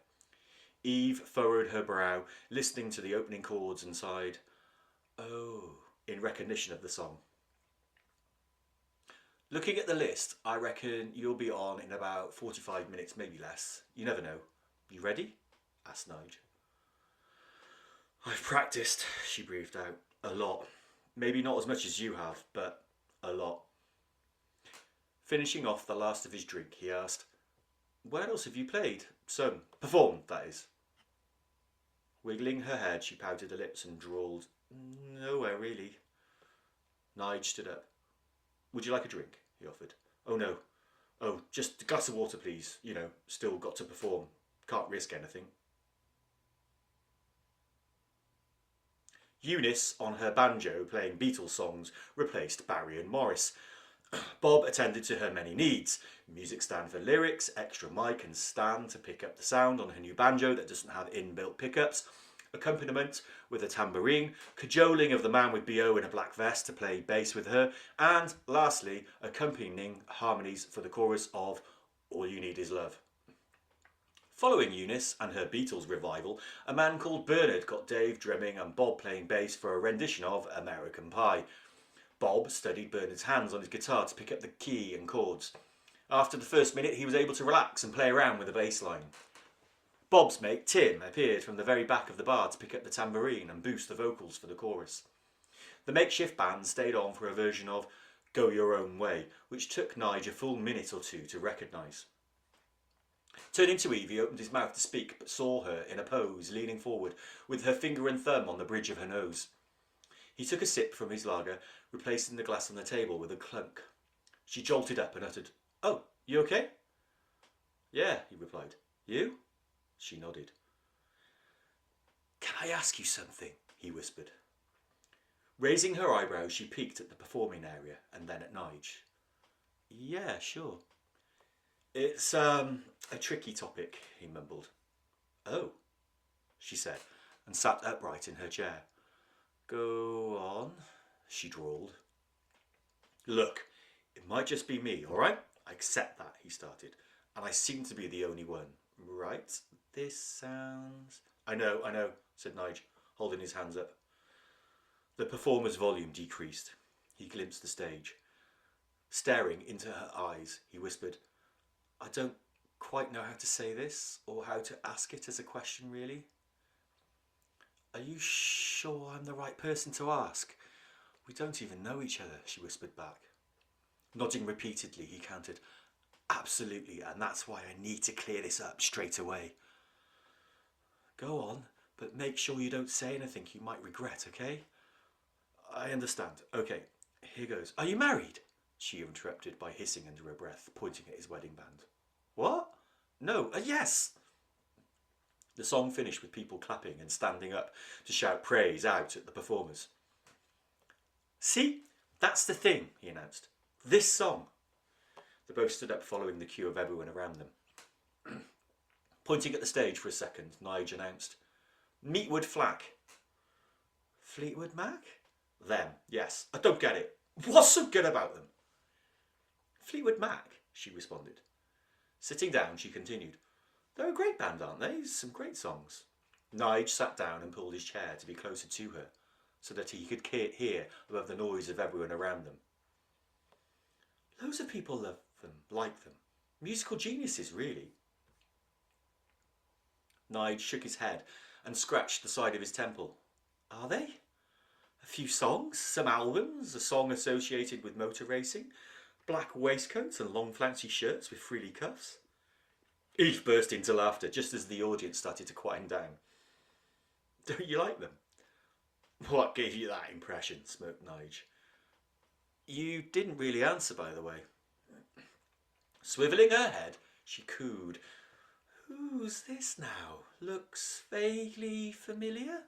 Eve furrowed her brow, listening to the opening chords, and sighed, "Oh," in recognition of the song. "Looking at the list, I reckon you'll be on in about 45 minutes, maybe less. You never know. You ready?" asked Nige. "I've practiced," she breathed out. "A lot. Maybe not as much as you have, but a lot." Finishing off the last of his drink, he asked, "Where else have you played? Sung. Performed, that is." Wiggling her head, she pouted her lips and drawled, "Nowhere, really." Nige stood up. "Would you like a drink?" he offered. "Oh, no. Oh, just a glass of water, please. You know, still got to perform. Can't risk anything." Eunice, on her banjo, playing Beatles songs, replaced Barry and Morris. Bob attended to her many needs: music stand for lyrics, extra mic and stand to pick up the sound on her new banjo that doesn't have inbuilt pickups, accompaniment with a tambourine, cajoling of the man with BO in a black vest to play bass with her, and lastly, accompanying harmonies for the chorus of All You Need Is Love. Following Eunice and her Beatles revival, a man called Bernard got Dave drumming and Bob playing bass for a rendition of American Pie. Bob studied Bernard's hands on his guitar to pick up the key and chords. After the first minute, he was able to relax and play around with the bass line. Bob's mate, Tim, appeared from the very back of the bar to pick up the tambourine and boost the vocals for the chorus. The makeshift band stayed on for a version of Go Your Own Way, which took Nige a full minute or 2 to recognise. Turning to Eve, he opened his mouth to speak, but saw her in a pose, leaning forward, with her finger and thumb on the bridge of her nose. He took a sip from his lager, replacing the glass on the table with a clunk. She jolted up and uttered, "Oh, you okay?" "Yeah," he replied. "You?" She nodded. "Can I ask you something?" he whispered. Raising her eyebrows, she peeked at the performing area and then at Nige. "Yeah, sure." "It's, a tricky topic," he mumbled. "Oh," she said, and sat upright in her chair. "Go on," she drawled. "Look, it might just be me, all right? I accept that," he started. "And I seem to be the only one, right? This sounds..." I know, said Nige, holding his hands up. The performer's volume decreased. He glimpsed the stage. Staring into her eyes, he whispered, "I don't quite know how to say this, or how to ask it as a question, really." "Are you sure I'm the right person to ask? We don't even know each other," she whispered back. Nodding repeatedly, he countered, "Absolutely, and that's why I need to clear this up straight away." "Go on, but make sure you don't say anything you might regret, okay?" "I understand. Okay, here goes. Are you married?" she interrupted by hissing under her breath, pointing at his wedding band. "What? No, yes!" The song finished with people clapping and standing up to shout praise out at the performers. "See, that's the thing," he announced. "This song." They both stood up following the queue of everyone around them. Pointing at the stage for a second, Nige announced, "Meatwood Flack." "Fleetwood Mac?" "Them, yes. I don't get it. What's so good about them?" "Fleetwood Mac," she responded. Sitting down, she continued, "They're a great band, aren't they? Some great songs." Nige sat down and pulled his chair to be closer to her, so that he could hear above the noise of everyone around them. "Loads of people love them, like them. Musical geniuses, really." Nige shook his head and scratched the side of his temple. "Are they? A few songs, some albums, a song associated with motor racing, black waistcoats and long flouncy shirts with frilly cuffs." Eve burst into laughter just as the audience started to quieten down. "Don't you like them?" "What gave you that impression?" smirked Nige. "You didn't really answer, by the way." Swivelling her head, she cooed, "Who's this now? Looks vaguely familiar."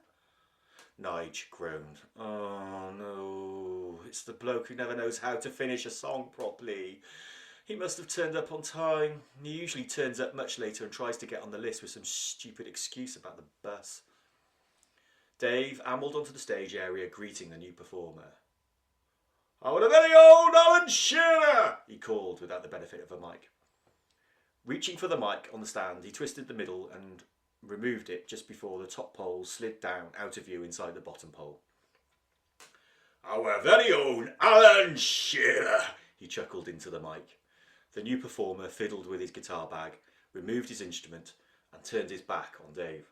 Nige groaned. "Oh no, it's the bloke who never knows how to finish a song properly. He must have turned up on time. He usually turns up much later and tries to get on the list with some stupid excuse about the bus." Dave ambled onto the stage area, greeting the new performer. "I want a very old Alan Shearer," he called without the benefit of a mic. Reaching for the mic on the stand, he twisted the middle and removed it just before the top pole slid down out of view inside the bottom pole. "Our very own Alan Shearer," he chuckled into the mic. The new performer fiddled with his guitar bag, removed his instrument, and turned his back on Dave.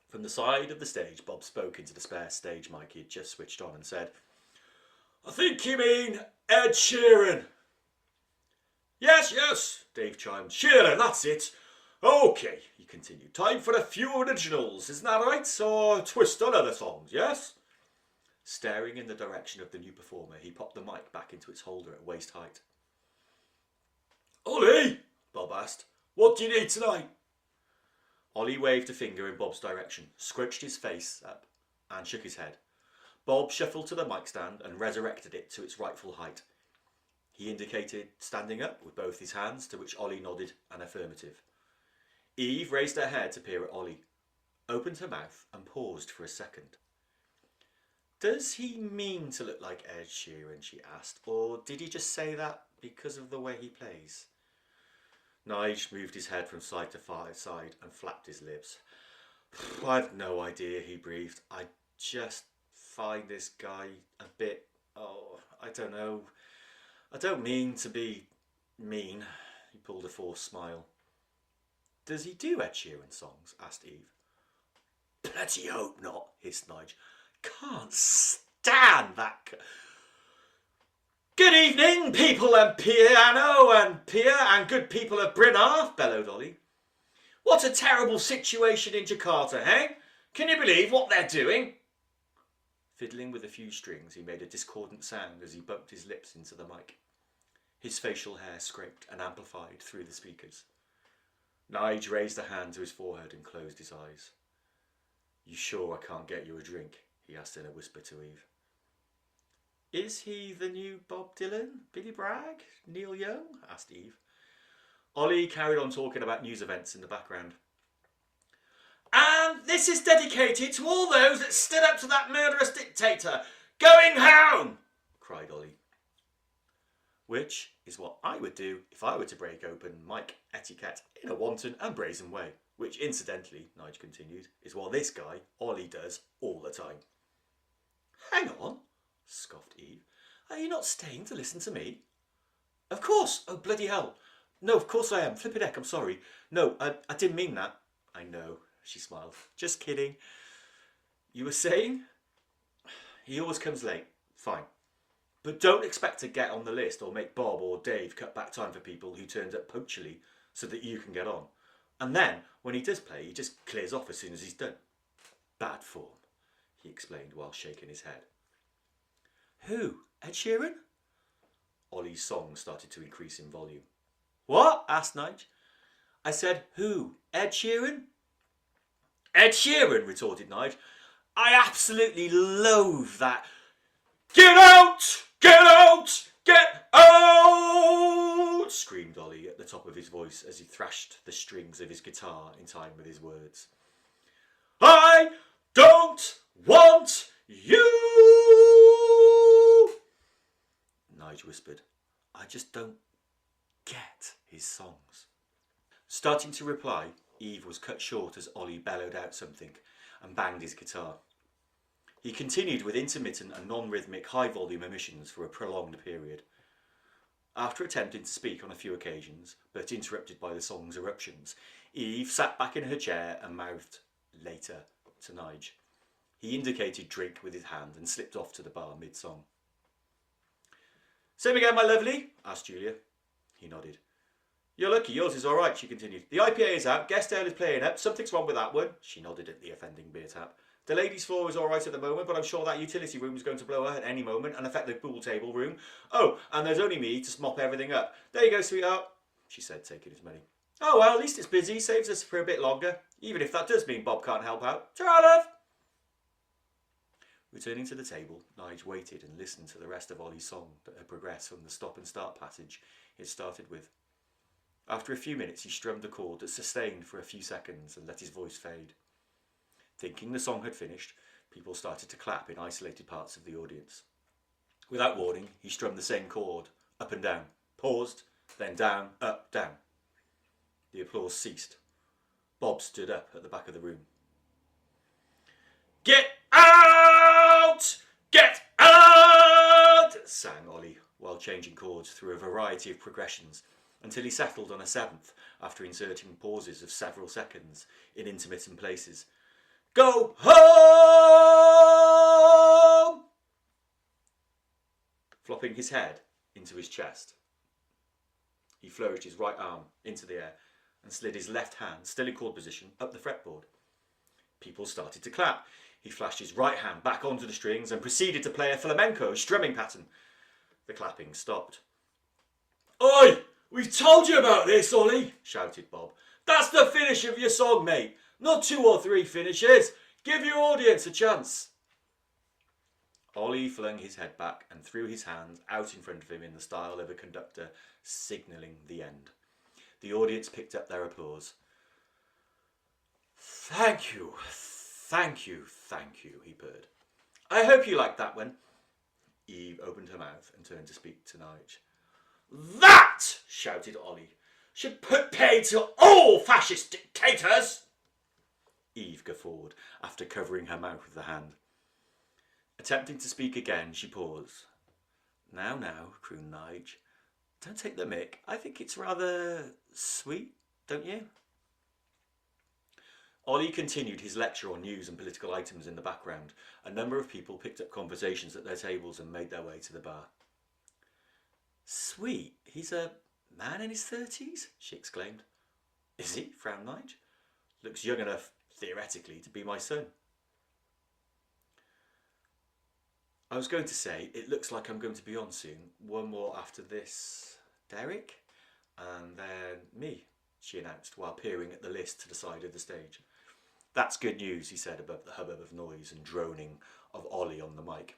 From the side of the stage, Bob spoke into the spare stage mic he had just switched on and said, "I think you mean Ed Sheeran." Yes, Dave chimed. "Sheeran, that's it. OK," he continued. "Time for a few originals, isn't that right? Or a twist on other songs, yes?" Staring in the direction of the new performer, he popped the mic back into its holder at waist height. "Ollie," Bob asked, "what do you need tonight?" Ollie waved a finger in Bob's direction, scrunched his face up, and shook his head. Bob shuffled to the mic stand and resurrected it to its rightful height. He indicated standing up with both his hands, to which Ollie nodded an affirmative. Eve raised her head to peer at Ollie, opened her mouth and paused for a second. "Does he mean to look like Ed Sheeran?" she asked, "or did he just say that because of the way he plays?" Nige moved his head from side to side and flapped his lips. "I've no idea," he breathed. "I just find this guy a bit... I don't know. I don't mean to be mean." He pulled a forced smile. "Does he do Ed Sheeran songs?" asked Eve. "Bloody hope not," hissed Nige. "Can't stand that... Good evening, people and piano and pier and good people of Brynarth," bellowed Ollie. "What a terrible situation in Jakarta, eh? Can you believe what they're doing?" Fiddling with a few strings, he made a discordant sound as he bumped his lips into the mic. His facial hair scraped and amplified through the speakers. Nige raised a hand to his forehead and closed his eyes. "You sure I can't get you a drink?" he asked in a whisper to Eve. "Is he the new Bob Dylan, Billy Bragg, Neil Young?" asked Eve. Ollie carried on talking about news events in the background. "And this is dedicated to all those that stood up to that murderous dictator. Going home!" cried Ollie. "Which is what I would do if I were to break open mic etiquette in a wanton and brazen way, which incidentally," Nige continued, "is what this guy, Ollie, does all the time." "Hang on," scoffed Eve. "Are you not staying to listen to me?" "Of course! Oh, bloody hell! No, of course I am. Flippin' heck, I'm sorry. No, I didn't mean that." "I know," she smiled. "Just kidding." "You were saying?" "He always comes late. Fine. But don't expect to get on the list or make Bob or Dave cut back time for people who turned up punctually so that you can get on. And then, when he does play, he just clears off as soon as he's done. Bad form," he explained while shaking his head. "Who? Ed Sheeran?" Ollie's song started to increase in volume. "What?" asked Nige. "I said, who? Ed Sheeran?" "Ed Sheeran," retorted Nige. "I absolutely loathe that... Get out! Get out! Get out! Screamed Ollie at the top of his voice as he thrashed the strings of his guitar in time with his words. I don't want you! Nige whispered. I just don't get his songs. Starting to reply, Eve was cut short as Ollie bellowed out something and banged his guitar. He continued with intermittent and non-rhythmic high-volume emissions for a prolonged period. After attempting to speak on a few occasions, but interrupted by the song's eruptions, Eve sat back in her chair and mouthed, later, to Nige. He indicated drink with his hand and slipped off to the bar mid-song. Same again, my lovely? Asked Julia. He nodded. You're lucky, yours is all right, she continued. The IPA is out, guest ale is playing up, something's wrong with that one. She nodded at the offending beer tap. The ladies' floor is all right at the moment, but I'm sure that utility room is going to blow at any moment and affect the pool table room. Oh, and there's only me to mop everything up. There you go, sweetheart, she said, taking his money. Oh, well, at least it's busy, saves us for a bit longer, even if that does mean Bob can't help out. Ta-ra, love! Returning to the table, Nige waited and listened to the rest of Ollie's song that had progressed from the stop and start passage it started with. After a few minutes, he strummed a chord that sustained for a few seconds and let his voice fade. Thinking the song had finished, people started to clap in isolated parts of the audience. Without warning, he strummed the same chord, up and down, paused, then down, up, down. The applause ceased. Bob stood up at the back of the room. Get out! Get out! Sang Ollie, while changing chords through a variety of progressions, until he settled on a seventh after inserting pauses of several seconds in intermittent places. Go home! Flopping his head into his chest. He flourished his right arm into the air and slid his left hand, still in chord position, up the fretboard. People started to clap. He flashed his right hand back onto the strings and proceeded to play a flamenco strumming pattern. The clapping stopped. Oi! We've told you about this, Ollie, shouted Bob. That's the finish of your song, mate. Not 2 or 3 finishes. Give your audience a chance. Ollie flung his head back and threw his hands out in front of him in the style of a conductor signalling the end. The audience picked up their applause. Thank you, thank you, thank you, he purred. I hope you liked that one. Eve opened her mouth and turned to speak to Nige. That, shouted Ollie, should put pay to all fascist dictators. Eve guffawed after covering her mouth with the hand. Attempting to speak again, she paused. Now, crooned Nige. Don't take the mick. I think it's rather sweet, don't you? Ollie continued his lecture on news and political items in the background. A number of people picked up conversations at their tables and made their way to the bar. Sweet? He's a man in his 30s? She exclaimed. Is he? Frowned Nige. Looks young enough, theoretically, to be my son. I was going to say, it looks like I'm going to be on soon. One more after this. Derek? And then me, she announced, while peering at the list to the side of the stage. That's good news, he said above the hubbub of noise and droning of Ollie on the mic.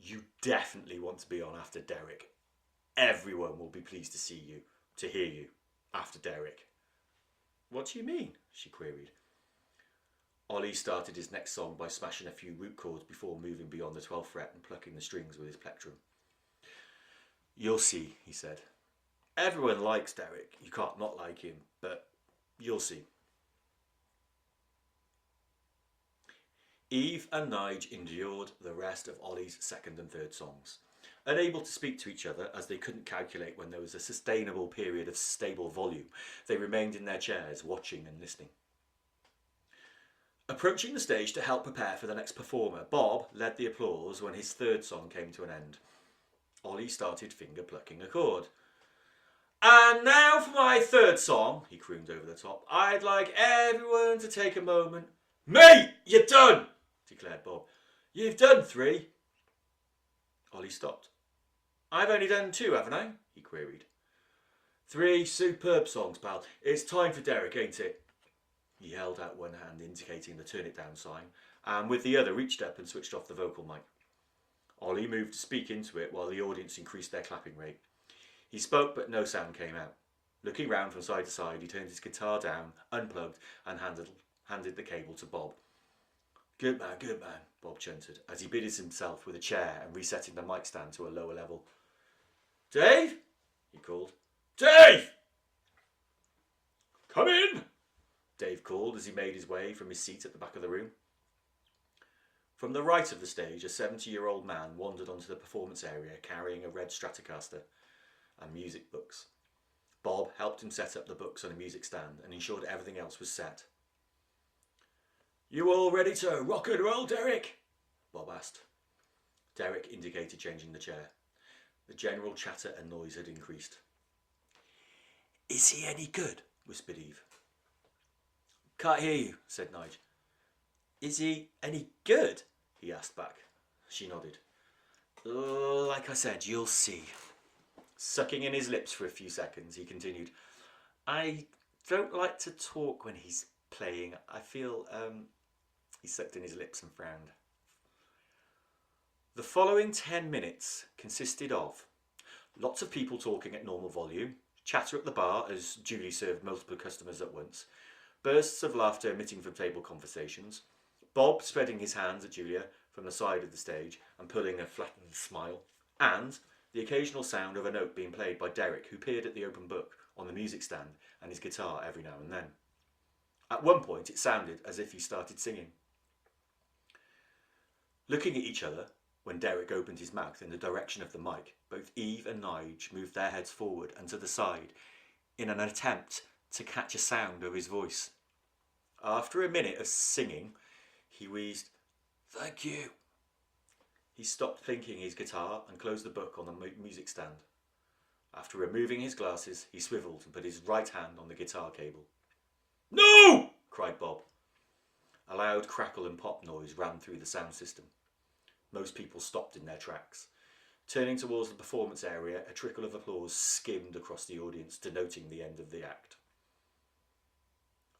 You definitely want to be on after Derek. Everyone will be pleased to see you, to hear you, after Derek. What do you mean? She queried. Ollie started his next song by smashing a few root chords before moving beyond the 12th fret and plucking the strings with his plectrum. You'll see, he said. Everyone likes Derek. You can't not like him, but you'll see. Eve and Nige endured the rest of Ollie's second and third songs. Unable to speak to each other, as they couldn't calculate when there was a sustainable period of stable volume, they remained in their chairs, watching and listening. Approaching the stage to help prepare for the next performer, Bob led the applause when his third song came to an end. Ollie started finger-plucking a chord. And now for my third song, he crooned over the top. I'd like everyone to take a moment. Mate, you're done, declared Bob. You've done 3. Ollie stopped. I've only done 2, haven't I? He queried. 3 superb songs, pal. It's time for Derek, ain't it? He held out one hand indicating the turn it down sign, and with the other reached up and switched off the vocal mic. Ollie moved to speak into it while the audience increased their clapping rate. He spoke, but no sound came out. Looking round from side to side, he turned his guitar down, unplugged, and handed the cable to Bob. Good man, Bob chanted, as he busied himself with a chair and resetting the mic stand to a lower level. Dave? He called. Dave! Come in! Dave called as he made his way from his seat at the back of the room. From the right of the stage, a 70-year-old man wandered onto the performance area carrying a red Stratocaster and music books. Bob helped him set up the books on a music stand and ensured everything else was set. You all ready to rock and roll, Derek? Bob asked. Derek indicated changing the chair. The general chatter and noise had increased. Is he any good? Whispered Eve. Can't hear you, said Nige. Is he any good? He asked back. She nodded. Like I said, you'll see. Sucking in his lips for a few seconds, he continued. I don't like to talk when he's playing. I feel, He sucked in his lips and frowned. The following 10 minutes consisted of lots of people talking at normal volume, chatter at the bar as Julie served multiple customers at once, bursts of laughter emitting from table conversations, Bob spreading his hands at Julia from the side of the stage and pulling a flattened smile, and the occasional sound of a note being played by Derek, who peered at the open book on the music stand and his guitar every now and then. At one point it sounded as if he started singing. Looking at each other, when Derek opened his mouth in the direction of the mic, both Eve and Nige moved their heads forward and to the side in an attempt to catch a sound of his voice. After a minute of singing, he wheezed, "Thank you." He stopped plinking his guitar and closed the book on the music stand. After removing his glasses, he swiveled and put his right hand on the guitar cable. "No!" cried Bob. A loud crackle and pop noise ran through the sound system. Most people stopped in their tracks. Turning towards the performance area, a trickle of applause skimmed across the audience, denoting the end of the act.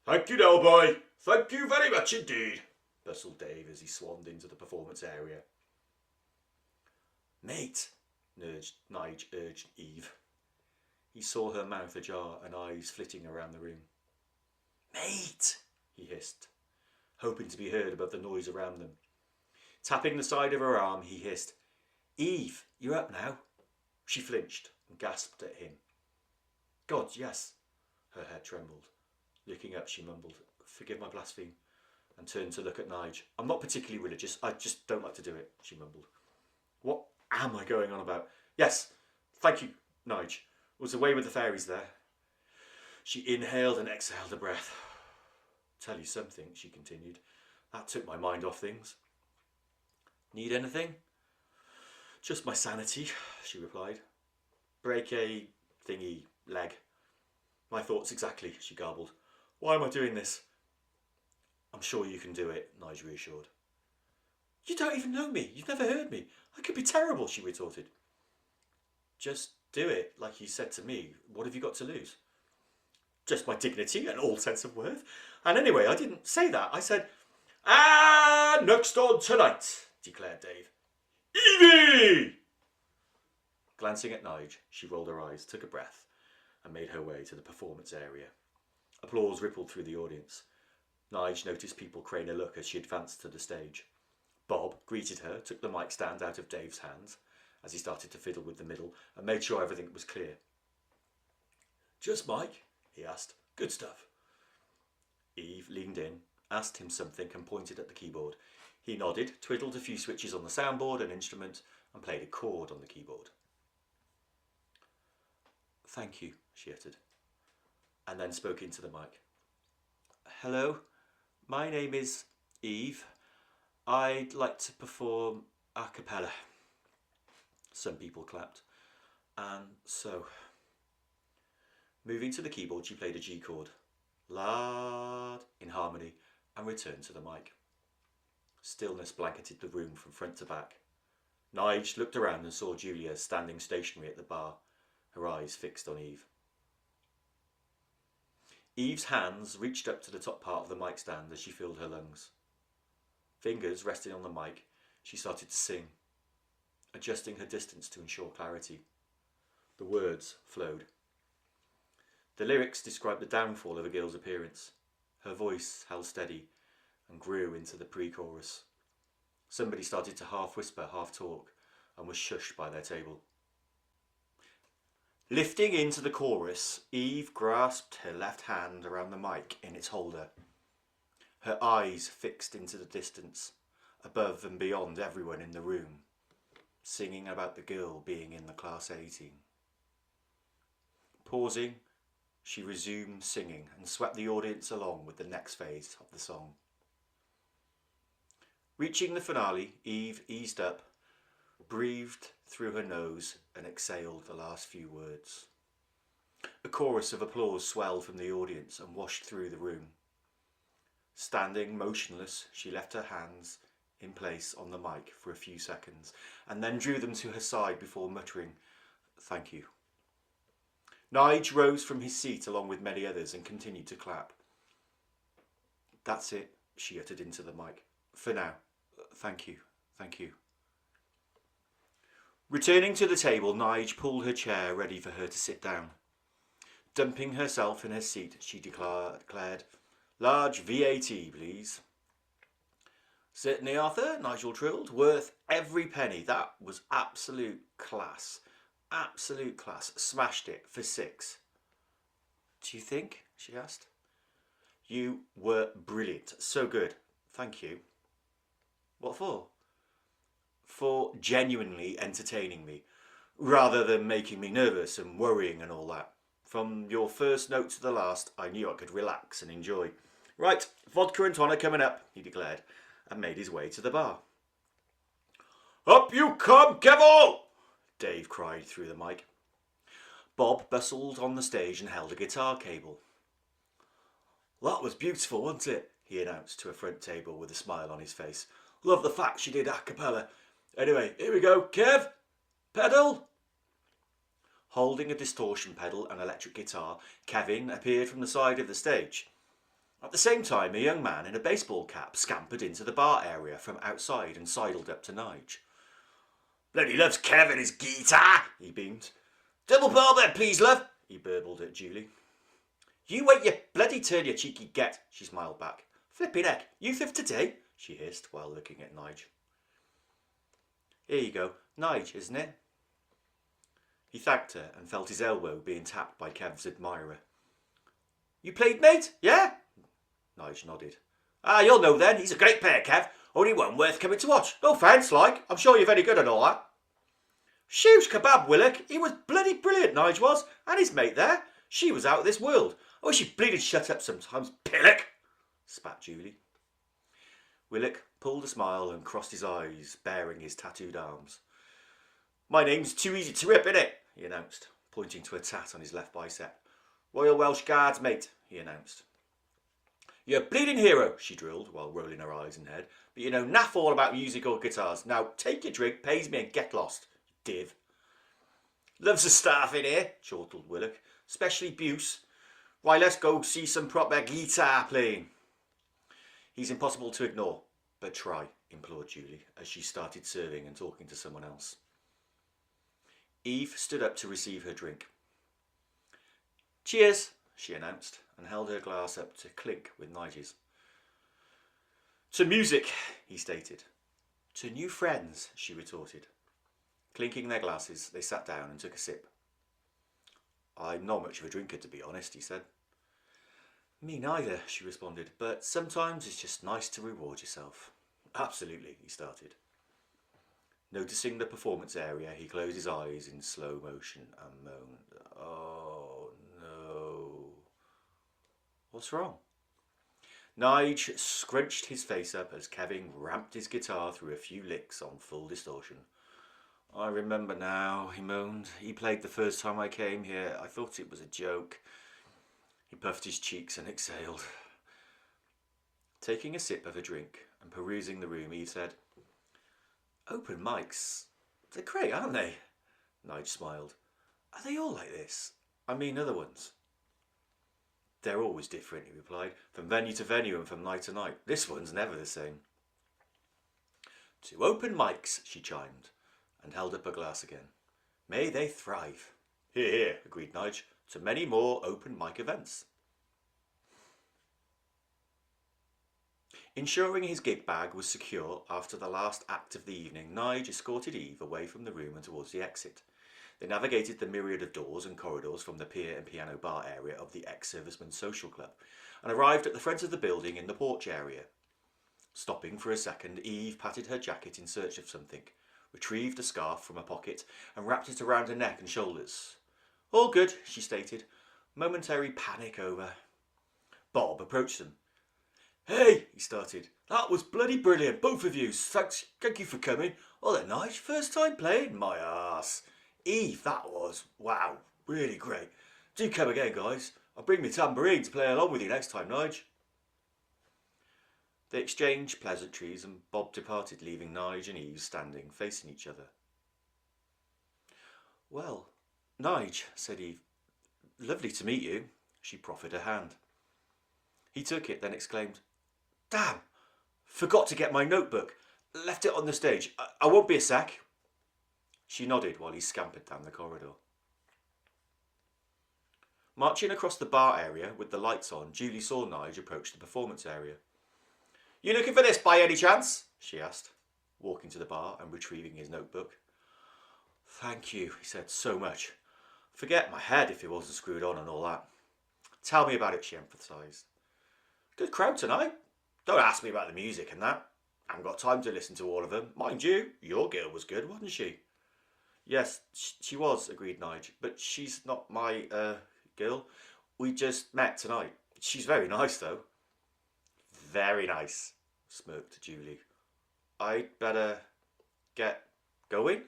"Thank you, Del Boy. Thank you very much indeed," bustled Dave as he swanned into the performance area. "Mate," Nige urged Eve. He saw her mouth ajar and eyes flitting around the room. "Mate," he hissed, hoping to be heard above the noise around them. Tapping the side of her arm, he hissed, "Eve, you're up now." She flinched and gasped at him. "God, yes." Her head trembled. Looking up, she mumbled, "Forgive my blaspheme," and turned to look at Nige. "I'm not particularly religious. I just don't like to do it," she mumbled. "What am I going on about? Yes, thank you, Nige. Was away with the fairies there." She inhaled and exhaled a breath. "Tell you something," she continued. "That took my mind off things." "Need anything?" "Just my sanity," she replied. "Break a thingy leg." "My thoughts exactly," she garbled. "Why am I doing this?" "I'm sure you can do it," Nige reassured. "You don't even know me. You've never heard me. I could be terrible," she retorted. "Just do it, like you said to me. What have you got to lose?" "Just my dignity and all sense of worth. And anyway, I didn't say that. I said, and next on tonight," declared Dave, "Evie!" Glancing at Nige, she rolled her eyes, took a breath, and made her way to the performance area. Applause rippled through the audience. Nige noticed people crane a look as she advanced to the stage. Bob greeted her, took the mic stand out of Dave's hands as he started to fiddle with the middle, and made sure everything was clear. "Just Mike?" he asked. "Good stuff." Eve leaned in, asked him something and pointed at the keyboard. He nodded, twiddled a few switches on the soundboard and instrument, and played a chord on the keyboard. "Thank you," she uttered, and then spoke into the mic. "Hello, my name is Eve. I'd like to perform a cappella." Some people clapped. "And so." Moving to the keyboard, she played a G chord, loud, in harmony, and returned to the mic. Stillness blanketed the room from front to back. Nige looked around and saw Julia standing stationary at the bar, her eyes fixed on Eve. Eve's hands reached up to the top part of the mic stand as she filled her lungs. Fingers resting on the mic, she started to sing. adjusting her distance to ensure clarity. The words flowed. The lyrics described the downfall of a girl's appearance. Her voice held steady and grew into the pre-chorus. Somebody started to half whisper, half talk, and was shushed by their table. Lifting into the chorus, Eve grasped her left hand around the mic in its holder. Her eyes fixed into the distance, above and beyond everyone in the room, singing about the girl being in the class 18. Pausing, she resumed singing and swept the audience along with the next phase of the song. Reaching the finale, Eve eased up, breathed through her nose and exhaled the last few words. A chorus of applause swelled from the audience and washed through the room. Standing motionless, she left her hands in place on the mic for a few seconds and then drew them to her side before muttering, "Thank you." Nige rose from his seat along with many others and continued to clap. "That's it," she uttered into the mic. "For now. Thank you. Thank you." Returning to the table, Nige pulled her chair ready for her to sit down. Dumping herself in her seat, she declared, "Large VAT, please." "Certainly, Arthur," Nigel trilled. "Worth every penny. That was absolute class. Absolute class. Smashed it for 6. "Do you think?" she asked. "You were brilliant. So good. Thank you." "What for?" "For genuinely entertaining me, rather than making me nervous and worrying and all that. From your first note to the last, I knew I could relax and enjoy." "Right, vodka and tonic coming up," he declared, and made his way to the bar. "Up you come, Kevil!" Dave cried through the mic. Bob bustled on the stage and held a guitar cable. "That was beautiful, wasn't it?" he announced to a front table with a smile on his face. "Love the fact she did a cappella. Anyway, here we go. Kev, pedal!" Holding a distortion pedal and electric guitar, Kevin appeared from the side of the stage. At the same time, a young man in a baseball cap scampered into the bar area from outside and sidled up to Nige. "Bloody loves Kev and his guitar," he beamed. "Double bar there, please, love," he burbled at Julie. "You wait your bloody turn, you cheeky get," she smiled back. "Flippin' heck, youth of today," she hissed while looking at Nige. "Here you go. Nige, isn't it?" He thanked her and felt his elbow being tapped by Kev's admirer. "You played, mate? Yeah?" Nige nodded. "Ah, you'll know then. He's a great player, Kev. Only one worth coming to watch. No offence, like. I'm sure you're very good and all that." "Shoot kebab, Willock. He was bloody brilliant, Nige was. And his mate there. She was out of this world. I wish you'd bleeding shut up sometimes, pillock," spat Julie. Willock pulled a smile and crossed his eyes, baring his tattooed arms. "My name's too easy to rip, innit?" he announced, pointing to a tat on his left bicep. "Royal Welsh Guards, mate," he announced. "You're a bleeding hero," she drilled while rolling her eyes and head, "but you know naff all about music or guitars. Now take your drink, pays me and get lost, div." "Loves the staff in here," chortled Willock, "especially Buse. Right, let's go see some proper guitar playing." "He's impossible to ignore, but try," implored Julie as she started serving and talking to someone else. Eve stood up to receive her drink. "Cheers," she announced and held her glass up to clink with Nige's. "To music," he stated. "To new friends," she retorted. Clinking their glasses, they sat down and took a sip. "I'm not much of a drinker, to be honest," he said. "Me neither," she responded, "but sometimes it's just nice to reward yourself." "Absolutely," he started. Noticing the performance area, he closed his eyes in slow motion and moaned, "Oh no." "What's wrong?" Nige scrunched his face up as Kevin ramped his guitar through a few licks on full distortion. "I remember now," he moaned. "He played the first time I came here. I thought it was a joke." He puffed his cheeks and exhaled. Taking a sip of a drink and perusing the room, he said, "Open mics, they're great, aren't they?" Nige smiled. "Are they all like this? I mean other ones?" "They're always different," he replied, "from venue to venue and from night to night. This one's never the same." "To open mics," she chimed, and held up a glass again. May they thrive. Hear, hear, agreed Nige, to many more open mic events. Ensuring his gig bag was secure after the last act of the evening, Nige escorted Eve away from the room and towards the exit. They navigated the myriad of doors and corridors from the pier and piano bar area of the ex-servicemen's social club and arrived at the front of the building in the porch area. Stopping for a second, Eve patted her jacket in search of something, retrieved a scarf from a pocket and wrapped it around her neck and shoulders. All good, she stated. Momentary panic over. Bob approached them. Hey, he started. That was bloody brilliant, both of you. Thank you for coming. Oh, they're nice. First time playing, my arse. Eve, that was. Wow, really great. Do come again, guys. I'll bring my tambourine to play along with you next time, Nige. They exchanged pleasantries and Bob departed, leaving Nige and Eve standing, facing each other. Well, Nige, said Eve, lovely to meet you. She proffered her hand. He took it, then exclaimed, Damn, forgot to get my notebook. Left it on the stage. I won't be a sec. She nodded while he scampered down the corridor. Marching across the bar area with the lights on, Julie saw Nige approach the performance area. You looking for this by any chance? She asked, walking to the bar and retrieving his notebook. Thank you, he said, so much. Forget my head if it wasn't screwed on and all that. Tell me about it, she emphasised. Good crowd tonight. Don't ask me about the music and that. I haven't got time to listen to all of them. Mind you, your girl was good, wasn't she? Yes, she was, agreed Nige, but she's not my, girl. We just met tonight. She's very nice, though. Very nice, smirked Julie. I'd better get going?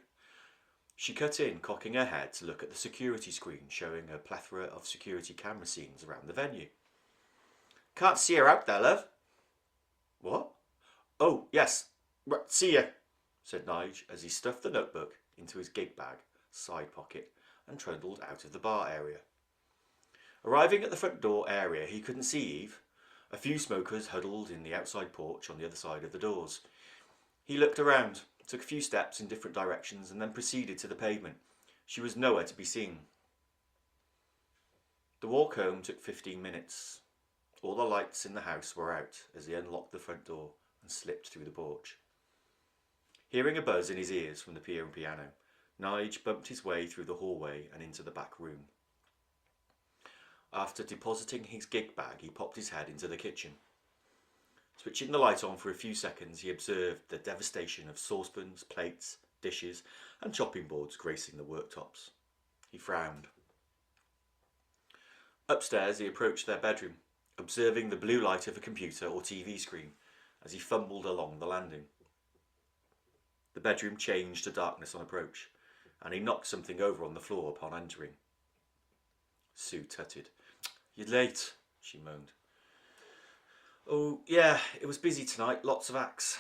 She cut in, cocking her head to look at the security screen showing a plethora of security camera scenes around the venue. Can't see her out there, love. What? Oh, yes. See ya, said Nige as he stuffed the notebook into his gig bag, side pocket, and trundled out of the bar area. Arriving at the front door area, he couldn't see Eve. A few smokers huddled in the outside porch on the other side of the doors. He looked around, took a few steps in different directions, and then proceeded to the pavement. She was nowhere to be seen. The walk home took 15 minutes. All the lights in the house were out as he unlocked the front door and slipped through the porch. Hearing a buzz in his ears from the pier and piano, Nige bumped his way through the hallway and into the back room. After depositing his gig bag, he popped his head into the kitchen. Switching the light on for a few seconds, he observed the devastation of saucepans, plates, dishes, and chopping boards gracing the worktops. He frowned. Upstairs, he approached their bedroom, observing the blue light of a computer or TV screen as he fumbled along the landing. The bedroom changed to darkness on approach, and he knocked something over on the floor upon entering. Sue tutted. You're late, she moaned. Oh, yeah, it was busy tonight, lots of acts.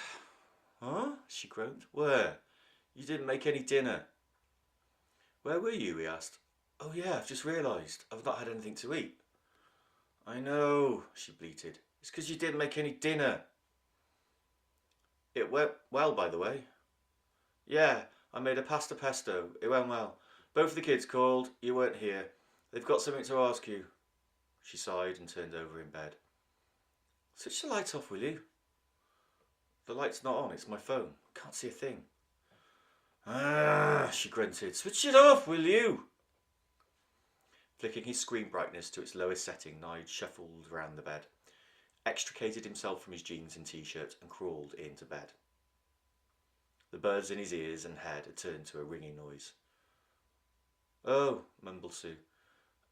Huh? She groaned. Where? You didn't make any dinner. Where were you? He asked. Oh, yeah, I've just realised. I've not had anything to eat. I know, she bleated. It's because you didn't make any dinner. It went well, by the way. Yeah, I made a pasta pesto. It went well. Both of the kids called. You weren't here. They've got something to ask you. She sighed and turned over in bed. Switch the light off, will you? The light's not on. It's my phone. Can't see a thing. Ah, she grunted. Switch it off, will you? Flicking his screen brightness to its lowest setting, Nige shuffled round the bed, extricated himself from his jeans and t-shirt and crawled into bed. The buzz in his ears and head had turned to a ringing noise. Oh, mumbled Sue.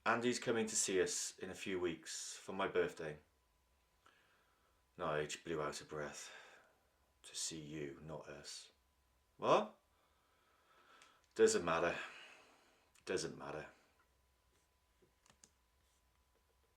Andy's coming to see us in a few weeks for my birthday. Nige blew out a breath. To see you, not us. What? Doesn't matter. Doesn't matter.